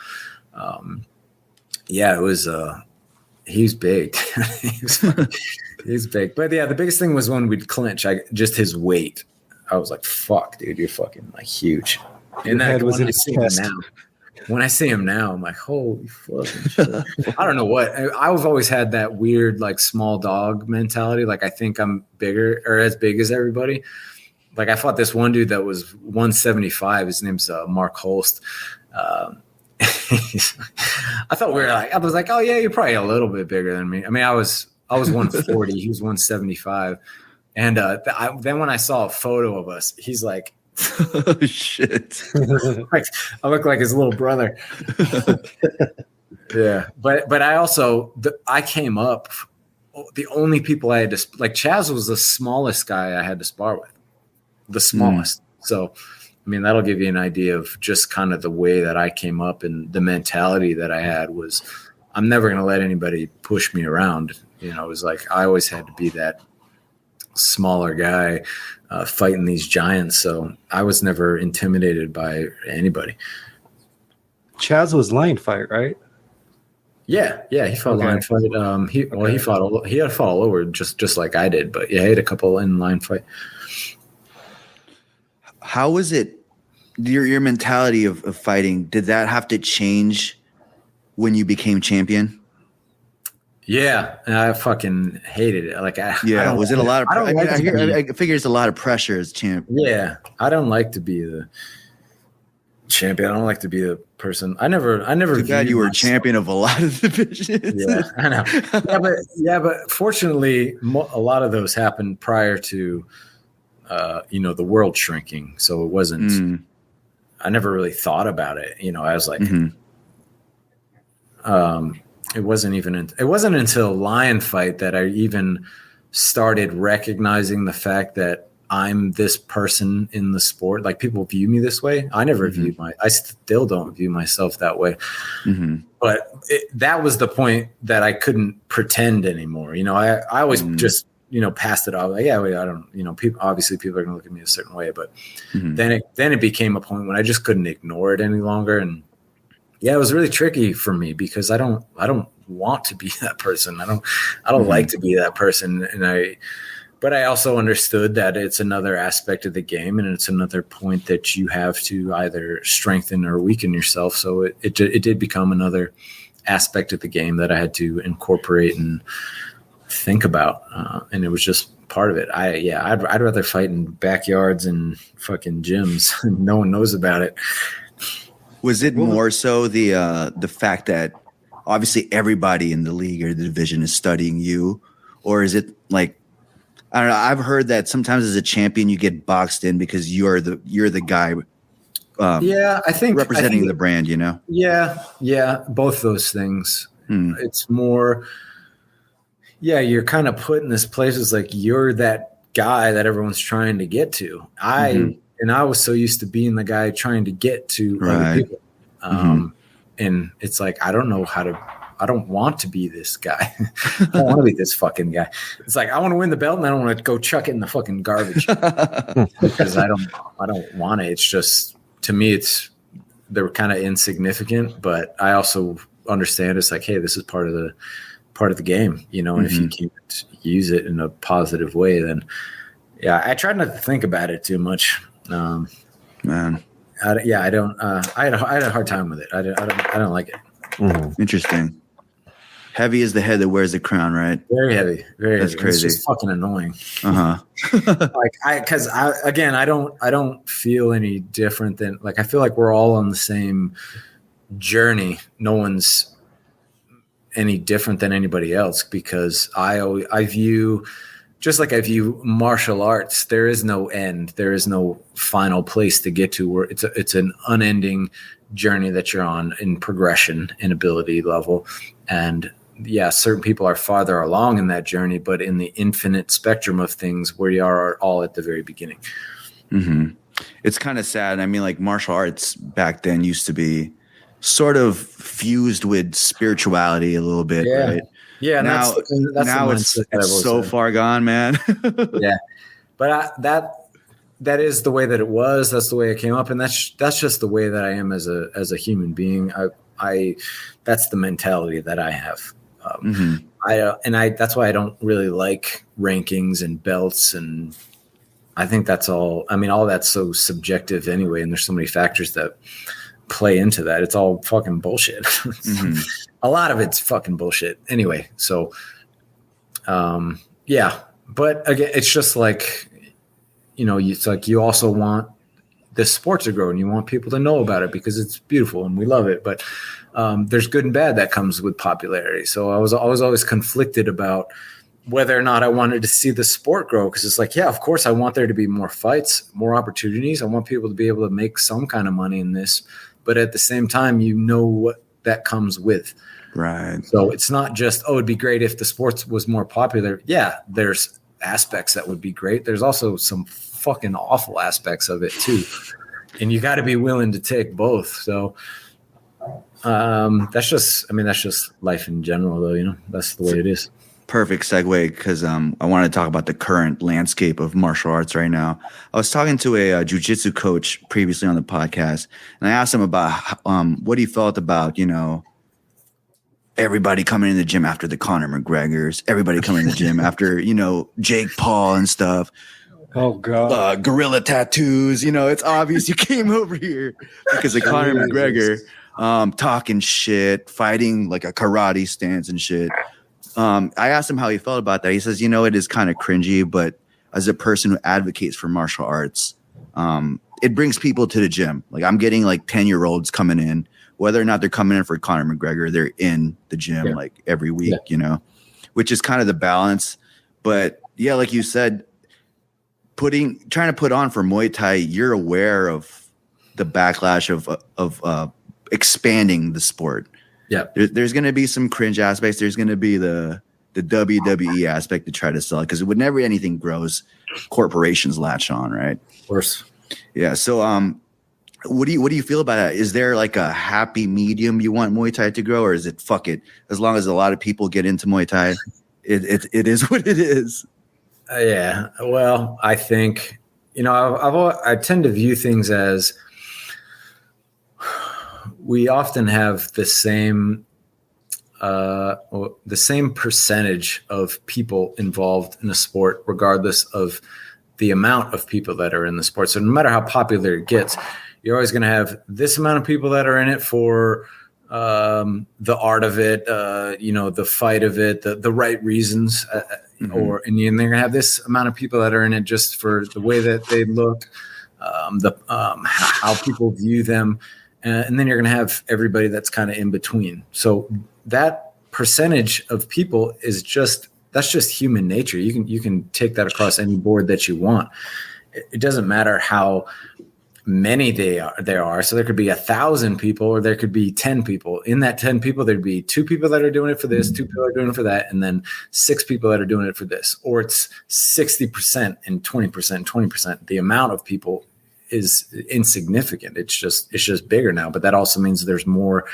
it was he's big. He's big. But yeah, the biggest thing was when we'd clinch. Just his weight. I was like, "Fuck, dude, you're fucking like huge." And that was in his chest. When I see him now, I'm like, holy fucking shit. I don't know what. I've always had that weird, like, small dog mentality. Like, I think I'm bigger or as big as everybody. Like, I fought this one dude that was 175. His name's Mark Holst. I felt weird. Like I was like, oh yeah, you're probably a little bit bigger than me. I mean, I was 140. He was 175. And then when I saw a photo of us, he's like, oh, shit. like, I look like his little brother. Yeah. But I also, I came up, the only people I had to, like Chaz was the smallest guy I had to spar with, the smallest. So, I mean, that'll give you an idea of just kind of the way that I came up, and the mentality that I had was, I'm never going to let anybody push me around. You know, it was like, I always had to be that smaller guy fighting these giants. So I was never intimidated by anybody. Chaz was line fight, right? Yeah, he fought line fight. He had fought all over just like I did, but yeah, he had a couple in line fight. How was it? Your mentality of fighting, did that have to change when you became champion? Yeah, I fucking hated it. Like, was it a lot of? I figure it's a lot of pressure as champ. Yeah, I don't like to be the champion. I don't like to be the person. I never. Too bad you were champion of a lot of divisions. Yeah, I know. But fortunately, a lot of those happened prior to, the world shrinking. So it wasn't. I never really thought about it. You know, I was like, it wasn't until Lion Fight that I even started recognizing the fact that I'm this person in the sport. Like, people view me this way. I never viewed I still don't view myself that way. But that was the point that I couldn't pretend anymore. You know, I always just, passed it off. Like, yeah, I don't, people are going to look at me a certain way, but then it became a point when I just couldn't ignore it any longer. And yeah, it was really tricky for me because I don't want to be that person. I don't like to be that person. But I also understood that it's another aspect of the game, and it's another point that you have to either strengthen or weaken yourself. So it did become another aspect of the game that I had to incorporate and think about. And it was just part of it. I'd rather fight in backyards and fucking gyms. No one knows about it. Was it more so the fact that obviously everybody in the league or the division is studying you, or is it like, I don't know, I've heard that sometimes as a champion you get boxed in because you're the guy I think representing the brand, you know? Yeah, both those things. It's more you're kind of put in this place as like you're that guy that everyone's trying to get to. And I was so used to being the guy trying to get to other people. And it's like, I don't want to be this guy. I don't want to be this fucking guy. It's like, I want to win the belt and I don't want to go chuck it in the fucking garbage because I don't want it. It's just, to me, they're kind of insignificant, but I also understand it's like, hey, this is part of the game, and if you can't use it in a positive way, then I try not to think about it too much. Man. I had a hard time with it. I don't like it. Interesting. Heavy is the head that wears the crown, right? Very heavy. Very That's heavy. crazy. It's just fucking annoying. I don't feel any different than, like, I feel like we're all on the same journey. No one's any different than anybody else because I view, just like I view martial arts, there is no end. There is no final place to get to, where it's an unending journey that you're on in progression and ability level. And certain people are farther along in that journey, but in the infinite spectrum of things, we are all at the very beginning. It's kind of sad. I mean, like, martial arts back then used to be sort of fused with spirituality a little bit, right? Yeah, now it's so far gone, man. Yeah, but that is the way that it was. That's the way it came up, and that's just the way that I am as a human being. I that's the mentality that I have. That's why I don't really like rankings and belts, and I think that's all. I mean, all that's so subjective anyway, and there's so many factors that play into that. It's all fucking bullshit. A lot of it's fucking bullshit anyway. So, but again, it's just like, it's like you also want this sport to grow and you want people to know about it because it's beautiful and we love it. But there's good and bad that comes with popularity. So I was always conflicted about whether or not I wanted to see the sport grow, because it's like, yeah, of course I want there to be more fights, more opportunities. I want people to be able to make some kind of money in this, but at the same time, you know what that comes with. Right. So it's not just, oh, it'd be great if the sports was more popular. Yeah, there's aspects that would be great. There's also some fucking awful aspects of it too. And you got to be willing to take both. So that's just life in general though, you know, that's the way it is. Perfect segue, because I want to talk about the current landscape of martial arts right now. I was talking to a jiu-jitsu coach previously on the podcast, and I asked him about what he felt about, you know, everybody coming in the gym after the Conor McGregors, everybody coming in the gym after, you know, Jake Paul and stuff. Oh God, gorilla tattoos. You know, it's obvious you came over here because of Conor McGregor, talking shit, fighting like a karate stance and shit. I asked him how he felt about that. He says, you know, it is kind of cringy, but as a person who advocates for martial arts, it brings people to the gym. Like I'm getting like 10-year-olds coming in, whether or not they're coming in for Conor McGregor, they're in the gym like every week, you know, which is kind of the balance. But yeah, like you said, trying to put on for Muay Thai, you're aware of the backlash of expanding the sport. Yeah, there's going to be some cringe aspects. There's going to be the WWE aspect to try to sell it, because whenever anything grows, corporations latch on, right? Of course. Yeah. So, what do you feel about that? Is there like a happy medium you want Muay Thai to grow, or is it fuck it? As long as a lot of people get into Muay Thai, it is what it is. Yeah. Well, I think, you know, I tend to view things as we often have the same percentage of people involved in a sport, regardless of the amount of people that are in the sport. So no matter how popular it gets, you're always going to have this amount of people that are in it for the art of it, you know, the fight of it, the right reasons, and they're going to have this amount of people that are in it just for the way that they look, how people view them. And then you're going to have everybody that's kind of in between. So that percentage of people that's just human nature. You can take that across any board that you want. It doesn't matter how many there are. So there could be 1,000 people, or there could be 10 people. In that 10 people, there'd be 2 people that are doing it for this, 2 people are doing it for that, and then 6 people that are doing it for this. Or it's 60% and 20%. The amount of people is insignificant. It's just bigger now. But that also means there's more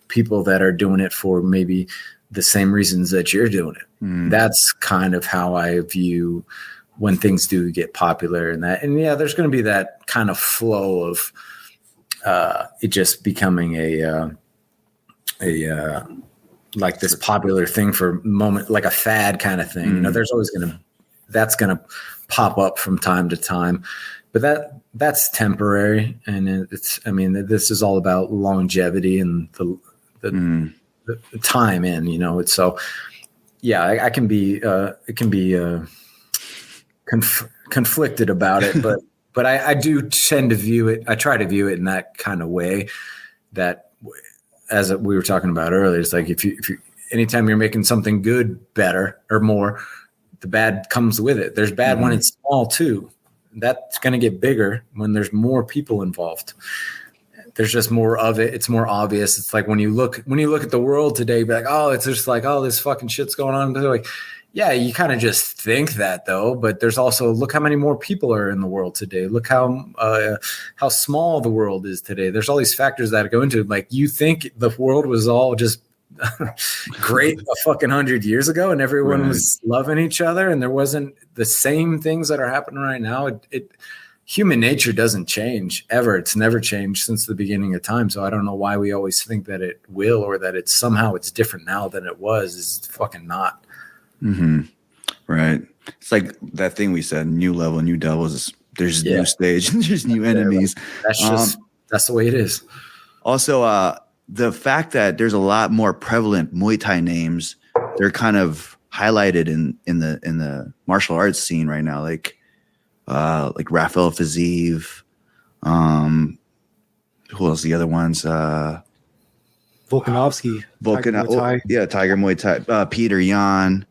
people that are doing it for maybe the same reasons that you're doing it. That's kind of how I view when things do get popular and that. And yeah, there's going to be that kind of flow of it just becoming a like this popular thing for a moment, like a fad kind of thing. You know, there's always that's going to pop up from time to time, but that's temporary. And this is all about longevity and the time in, you know, it's so, yeah, I can be, it can be conflicted about it, but I do tend to view it. I try to view it in that kind of way, that as we were talking about earlier, it's like, if you anytime you're making something good better or more, the bad comes with it. There's bad when it's small too. That's going to get bigger when there's more people involved. There's just more of it. It's more obvious. It's like when you look at the world today, you'd be like, oh, it's just like, oh, this fucking shit's going on. But they're like, yeah, you kind of just think that though, but there's also, look how many more people are in the world today. Look how small the world is today. There's all these factors that go into it. Like, you think the world was all just great a fucking 100 years ago and everyone was loving each other and there wasn't the same things that are happening right now. Human nature doesn't change ever. It's never changed since the beginning of time. So I don't know why we always think that it will, or that it's different now than it was. It's fucking not. Right. It's like that thing we said, new level, new devils. There's new stage, there's new enemies. That's the way it is. Also, the fact that there's a lot more prevalent Muay Thai names, they're kind of highlighted in the martial arts scene right now, like Rafael Fiziev, Who else? The other ones? Volkanovski. Tiger Muay Thai. Peter Yan.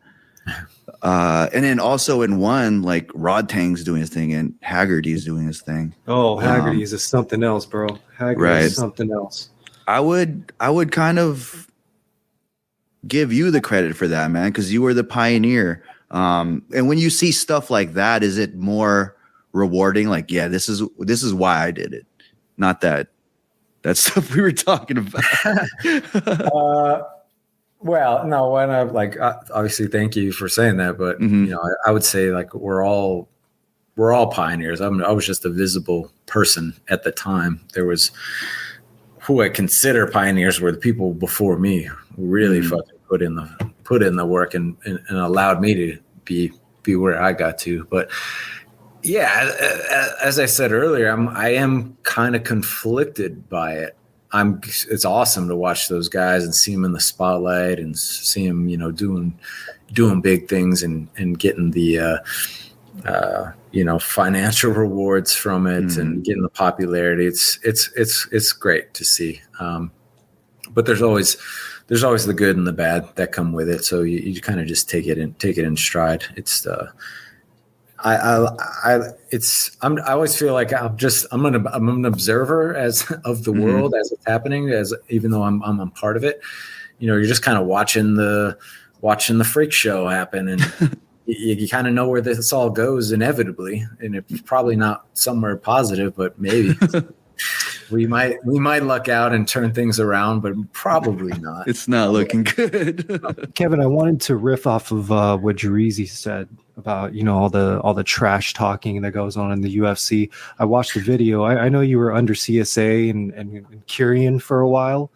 And then also in one, like Rod Tang's doing his thing and Haggerty's doing his thing. Oh, Haggerty's is something else, bro. Haggerty's is something else. I would kind of give you the credit for that, man, because you were the pioneer. And when you see stuff like that, is it more rewarding? Like, yeah, this is why I did it, not that stuff we were talking about. Well, no, when I obviously thank you for saying that, but you know, I would say like we're all pioneers. I was just a visible person at the time. There was who I consider pioneers were the people before me who really fucking put in the work and allowed me to be where I got to. But yeah, as I said earlier, I am kind of conflicted by it. It's awesome to watch those guys and see them in the spotlight and see them, you know, doing big things and getting the, you know, financial rewards from it and getting the popularity. It's great to see. But there's always the good and the bad that come with it. So you kind of just take it in stride. It's, I always feel like I'm an observer of the world as it's happening, even though I'm part of it. You know, you're just kind of watching the freak show happen, and you kind of know where this all goes inevitably, and it's probably not somewhere positive, but maybe we might luck out and turn things around, but probably not. It's not looking good. Kevin, I wanted to riff off of what Jerizi said about, you know, all the trash talking that goes on in the UFC. I watched the video. I know you were under CSA and Kyrian for a while.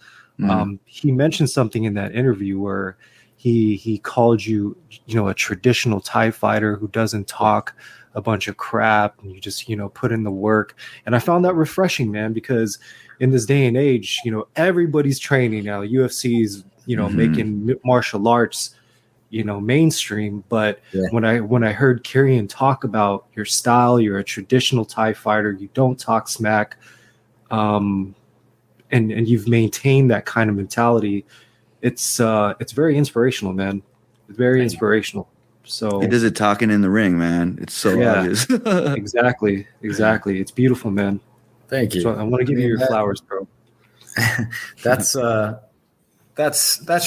He mentioned something in that interview where he called you, you know, a traditional Thai fighter who doesn't talk a bunch of crap, and you just, you know, put in the work. And I found that refreshing, man, because in this day and age, you know, everybody's training now. UFC's, you know, making martial arts, you know, mainstream. But when I heard Kyrian talk about your style, you're a traditional Thai fighter, you don't talk smack, and you've maintained that kind of mentality. It's very inspirational, man. It's very inspirational. So he does it talking in the ring, man. It's so obvious. Exactly. It's beautiful, man. Thank you. So I want to give you your flowers, bro. That's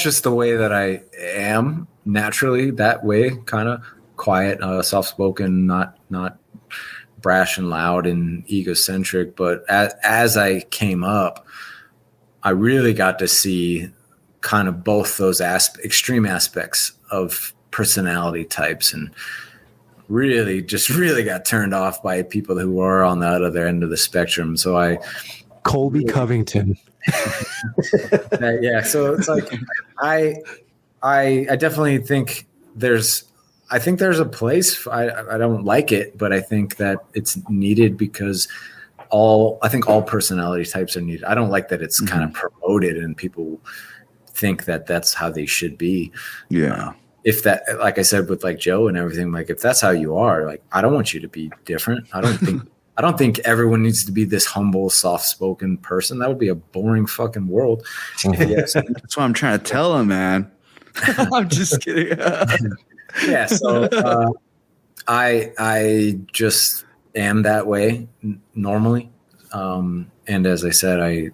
just the way that I am naturally, that way, kind of quiet, soft-spoken, not brash and loud and egocentric. But as I came up, I really got to see kind of both those extreme aspects of personality types, and really got turned off by people who are on the other end of the spectrum. So Colby Covington. Yeah. So it's like, I definitely think there's a place. I don't like it, but I think that it's needed because I think all personality types are needed. I don't like that it's kind of promoted and people think that that's how they should be. Yeah. If that, like I said, with like Joe and everything, like if that's how you are, like, I don't want you to be different. I don't think everyone needs to be this humble, soft-spoken person. That would be a boring fucking world. Yes. That's what I'm trying to tell him, man. I'm just kidding. Yeah. So I just am that way normally. And as I said,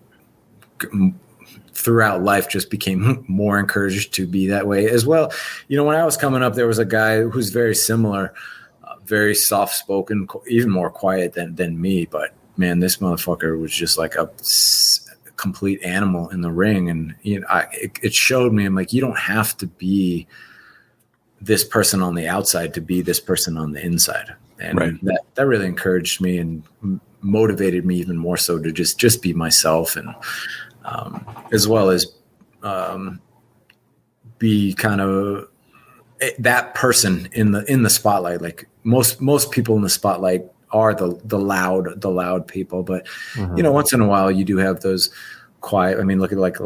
throughout life just became more encouraged to be that way as well. You know, when I was coming up, there was a guy who's very similar, very soft-spoken, even more quiet than me. But man, this motherfucker was just like a complete animal in the ring. And you know, it showed me, I'm like, you don't have to be this person on the outside to be this person on the inside. And that really encouraged me and motivated me even more so to just be myself, and as well as be kind of that person in the spotlight. Like most people in the spotlight are the loud people, but you know, once in a while you do have those quiet. I mean, look at like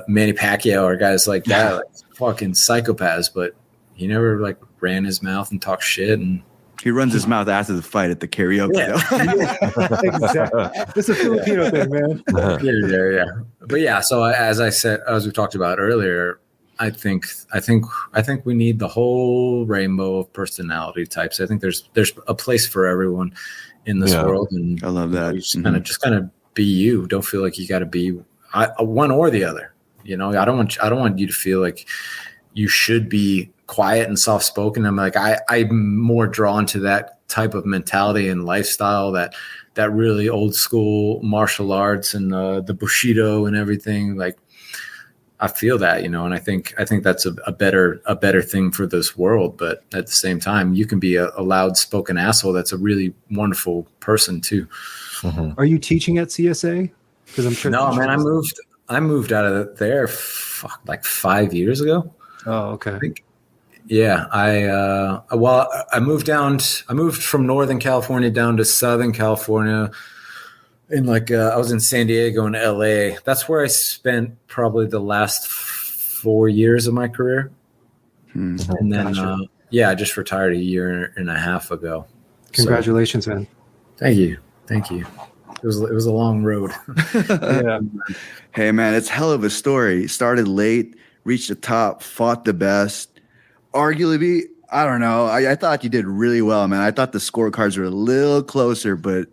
Manny Pacquiao or guys like that, like fucking psychopaths, but he never like ran his mouth and talked shit. And He runs his mouth after the fight at the karaoke. Exactly. It's a Filipino thing, man. Yeah. But yeah, so as I said, as we talked about earlier, I think we need the whole rainbow of personality types. I think there's a place for everyone in this world, and I love that. You just kind of be you. Don't feel like you got to be one or the other. You know, I don't want you to feel like you should be quiet and soft spoken. I'm like I'm more drawn to that type of mentality and lifestyle, that really old school martial arts and the Bushido and everything. Like, I feel that, and I think that's a better thing for this world. But at the same time, you can be a loud spoken asshole that's a really wonderful person too. Mm-hmm. Are you teaching at CSA? Because I'm sure. No, man, I moved out of there like 5 years ago. Oh, okay. Yeah, I moved from Northern California down to Southern California. And I was in San Diego and LA. That's where I spent probably the last 4 years of my career. And then, I just retired a year and a half ago. Congratulations, man. Thank you. It was a long road. Yeah. Hey, man, it's hell of a story. Started late, reached the top, fought the best. Arguably, I don't know. I thought you did really well, man. I thought the scorecards were a little closer, but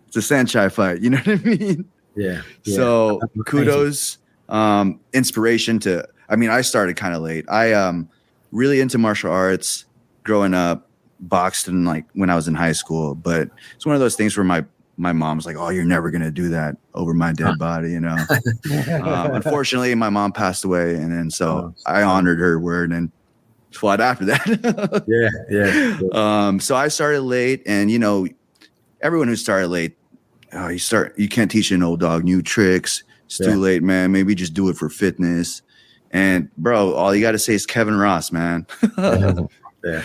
it's a Saenchai fight. You know what I mean? Yeah. So kudos, inspiration to, I started kind of late. I really into martial arts growing up, boxed in when I was in high school, but it's one of those things where my mom's like, oh, you're never going to do that over my dead body, Unfortunately, my mom passed away. And then so I honored her word and fought after that. Yeah. So I started late, and everyone who started late, you can't teach an old dog new tricks. It's too late, man. Maybe just do it for fitness. And bro, all you got to say is Kevin Ross, man.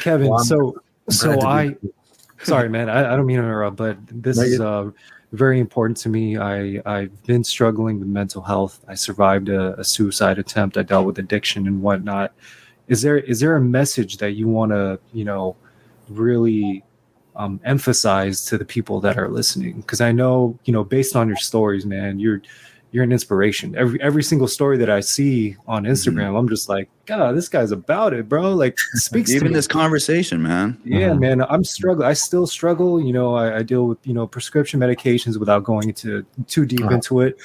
Kevin, sorry, man. I don't mean to interrupt, but this is very important to me. I've been struggling with mental health. I survived a suicide attempt. I dealt with addiction and whatnot. Is there a message that you want to, really emphasize to the people that are listening? Because I know, based on your stories, man, you're an inspiration. Every single story that I see on Instagram, I'm just like, God, this guy's about it, bro. Like, speaks even to me. This conversation, man. Yeah, man, I'm struggling. I still struggle. I deal with prescription medications without going into too deep into it.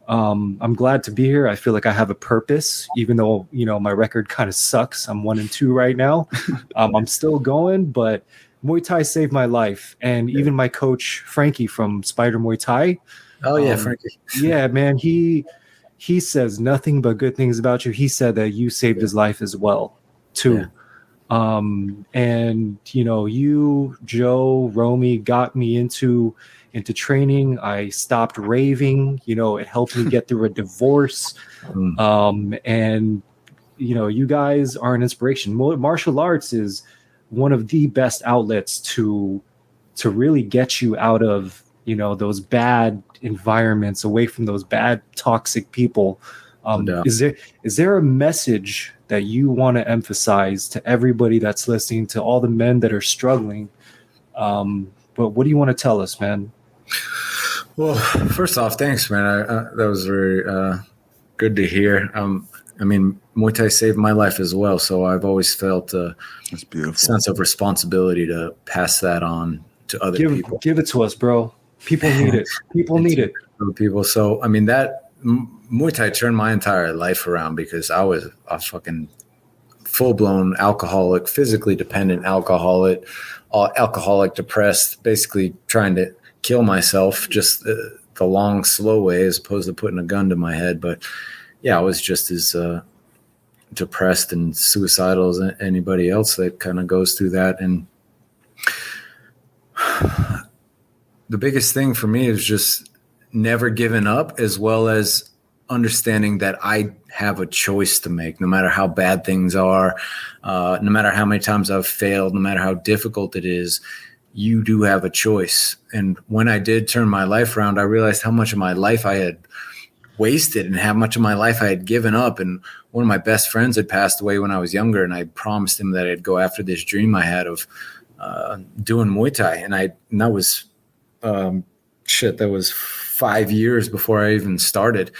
I'm glad to be here. I feel like I have a purpose, even though, my record kind of sucks. I'm 1-2 right now. I'm still going, but Muay Thai saved my life. And even my coach, Frankie from Spider Muay Thai. Oh yeah, Frankie. Yeah, man. He says nothing but good things about you. He said that you saved his life as well, too. Yeah. And you, Joe, Romy got me into training. I stopped raving. It helped me get through a divorce. And you guys are an inspiration. Martial arts is one of the best outlets to really get you out of those bad environments, away from those bad toxic people. Is there a message that you want to emphasize to everybody that's listening, to all the men that are struggling? But what do you want to tell us, man? Well, first off, thanks, man. That was very good to hear. Muay Thai saved my life as well, so I've always felt a sense of responsibility to pass that on to other people. Give it to us, bro. People need it. People need it. People. So, that Muay Thai turned my entire life around, because I was a fucking full-blown alcoholic, physically dependent alcoholic, depressed, basically trying to kill myself, just the long, slow way, as opposed to putting a gun to my head. But yeah, I was just as depressed and suicidal as anybody else that kind of goes through that. And the biggest thing for me is just never giving up, as well as understanding that I have a choice to make, no matter how bad things are, no matter how many times I've failed, no matter how difficult it is. You do have a choice. And when I did turn my life around, I realized how much of my life I had wasted and how much of my life I had given up. And one of my best friends had passed away when I was younger, and I promised him that I'd go after this dream I had of doing Muay Thai, and that was that was 5 years before I even started.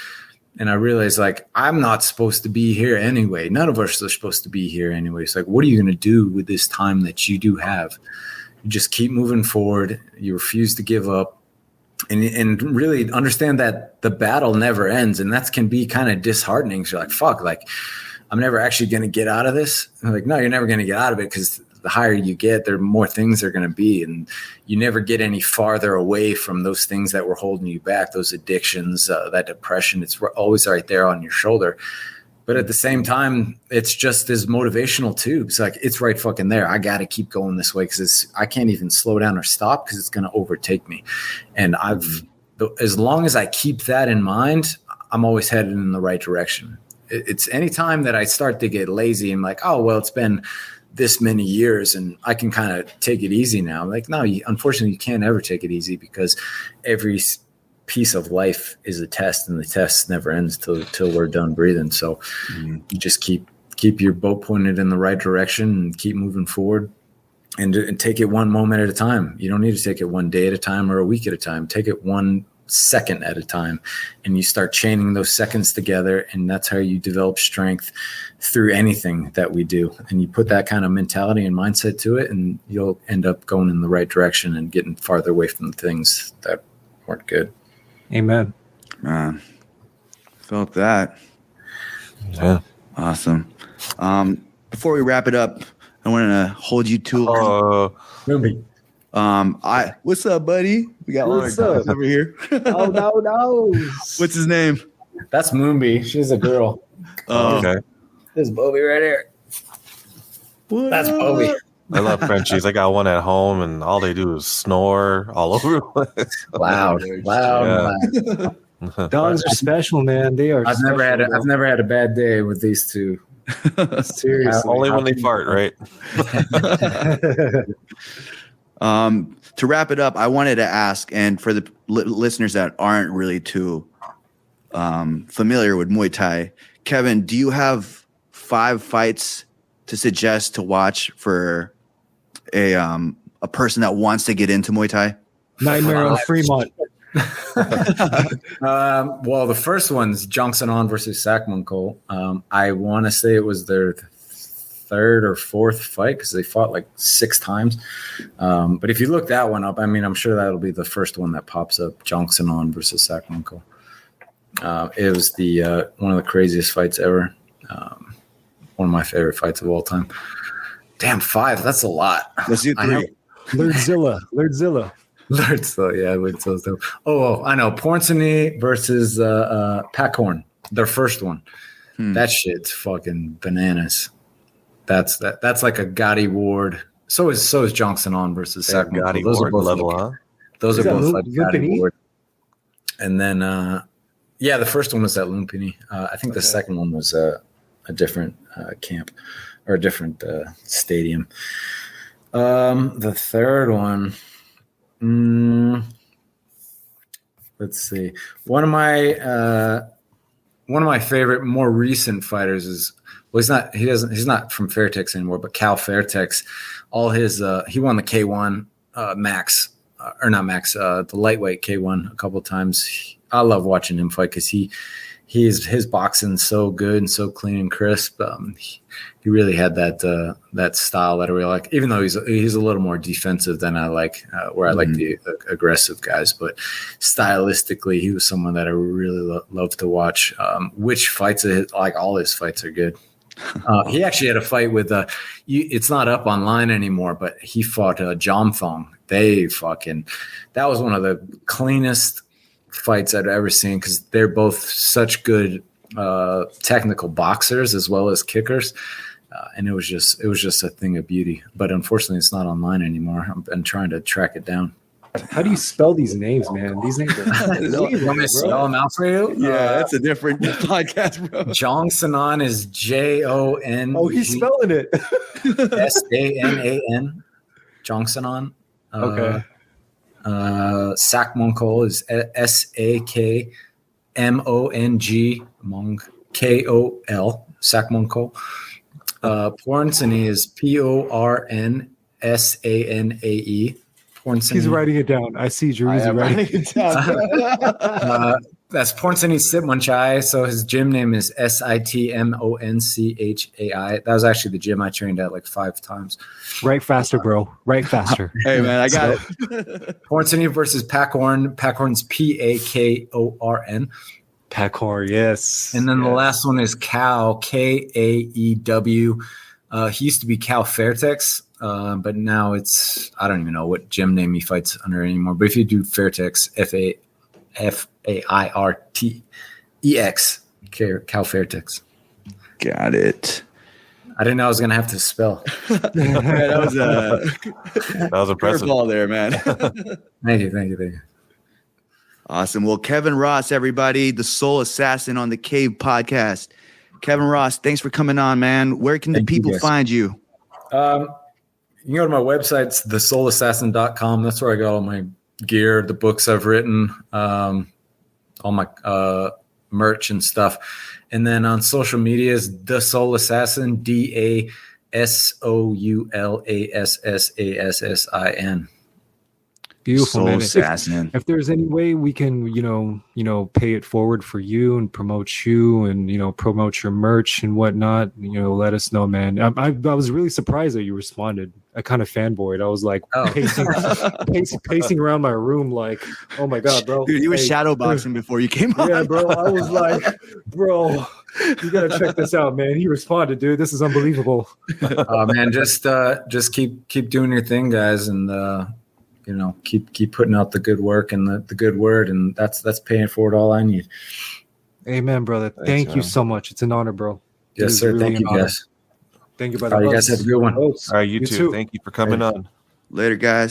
And I realized, like, I'm not supposed to be here anyway. None of us are supposed to be here anyway. It's like, what are you going to do with this time that you do have? You just keep moving forward. You refuse to give up, and really understand that the battle never ends. And that can be kind of disheartening. So you're like, fuck, like, I'm never actually going to get out of this. I'm like, no, you're never going to get out of it, because the higher you get, there are more things there are going to be. And you never get any farther away from those things that were holding you back, those addictions, that depression. It's always right there on your shoulder. But at the same time, it's just as motivational too. It's like, it's right fucking there. I got to keep going this way, because I can't even slow down or stop, because it's going to overtake me. And as long as I keep that in mind, I'm always headed in the right direction. It's any time that I start to get lazy and like, oh, well, it's been this many years and I can kind of take it easy now. Like, no, unfortunately, you can't ever take it easy, because every piece of life is a test, and the test never ends till we're done breathing. So you just keep your boat pointed in the right direction and keep moving forward, and take it one moment at a time. You don't need to take it one day at a time or a week at a time. Take it 1 second at a time, and you start chaining those seconds together, and that's how you develop strength through anything that we do. And you put that kind of mentality and mindset to it, and you'll end up going in the right direction and getting farther away from the things that weren't good. Amen. Man, felt that. Yeah. Awesome. Before we wrap it up, I want to hold you to Movie. What's up, buddy? We got What's up over here. Oh no. What's his name? That's Moonbee. She's a girl. Okay. This is Bobby right here. That's Bobby. I love Frenchies. I got one at home, and all they do is snore all over the place. Loud. Dogs are special, man. They are. I've never had a bad day with these two. Seriously. Only when they fart, right? To wrap it up, I wanted to ask, and for the listeners that aren't really too familiar with Muay Thai, Kevin, do you have 5 fights to suggest to watch for a person that wants to get into Muay Thai? Nightmare on Fremont. Well, the first one's Jongsanon versus Sakmonko. I want to say it was their 3rd or 4th fight, because they fought like 6 times. But if you look that one up, I mean, I'm sure that'll be the first one that pops up, Jongsanon versus Sakmonko. It was one of the craziest fights ever. One of my favorite fights of all time. Damn, 5. That's a lot. Let's do 3. Lurdzilla. Lurdzilla, yeah. Lurdzilla. Oh, I know. Pornsini versus Packhorn. Their first one. That shit's fucking bananas. That's like a Gotti Ward. So is Jongsanon versus Sakmonko. Gotti Those Ward are both level, huh? Those are both like Lumpini? Gotti Ward. And then the first one was at Lumpini. I think the second one was a different camp or a different stadium. The third one, let's see. One of my favorite, more recent fighters is, well, he's not from Fairtex anymore, but Cal Fairtex. All his he won the K1 Max, or not Max, the lightweight K1 a couple of times. I love watching him fight, because his boxing's so good and so clean and crisp. He really had that style that I really like, even though he's a little more defensive than I like, where I like the aggressive guys. But stylistically, he was someone that I really love to watch. Which fights, like all his fights are good. He actually had a fight with it's not up online anymore, but he fought Jomthong. That was one of the cleanest fights I'd ever seen, because they're both such good technical boxers as well as kickers, and it was just a thing of beauty. But unfortunately, it's not online anymore. I'm trying to track it down. How do you spell these names, man? These names are Want me to spell them out for you? Yeah, that's a different podcast, bro. Jongsanon is Jon. Oh, he's spelling it. Sanan. Jongsanon. Okay. Sakmonko is Sakmong, Kol. Sakmonko. Pornsini is Pornsini. Sanae. He's writing it down. I see Drew. He's writing it down. That's Pornsini Sitmonchai. So his gym name is Sitmonchai. That was actually the gym I trained at like 5 times. Write faster, bro. Write faster. Hey, man, I got it. Pornsini versus Packhorn. Packhorn's Pakorn. Packhorn, yes. And then the last one is Cal, Kaew. He used to be Cal Fairtex, but now it's, I don't even know what gym name he fights under anymore. But if you do Fairtex, Fairtex, Cal Fairtex. Got it. I didn't know I was going to have to spell. That was impressive. Curveball there, man. Thank you. Awesome. Well, Kevin Ross, everybody, the Soul Assassin on the Cave podcast. Kevin Ross, thanks for coming on, man. Where can the people find you? You can go to my website, it's thesoulassassin.com. That's where I got all my gear, the books I've written, all my merch and stuff. And then on social media is The Soul Assassin, DASOULASSASSASSIN. Beautiful, Soul man. Assassin. If there's any way we can, pay it forward for you and promote you and, promote your merch and whatnot, let us know, man. I was really surprised that you responded. I kind of fanboyed. I was like pacing around my room like, oh my God, bro. Dude, you were shadowboxing before you came on. Yeah, bro. I was like, bro, you got to check this out, man. He responded, dude. This is unbelievable. Man, just keep doing your thing, guys. And, keep putting out the good work and the good word, and that's paying forward all I need. Amen, brother. Thank you so much. It's an honor, bro. Yes, sir. Thank you, guys. Thank you, brother. You guys have a good one. All right, you too. Thank you for coming on. Later, guys.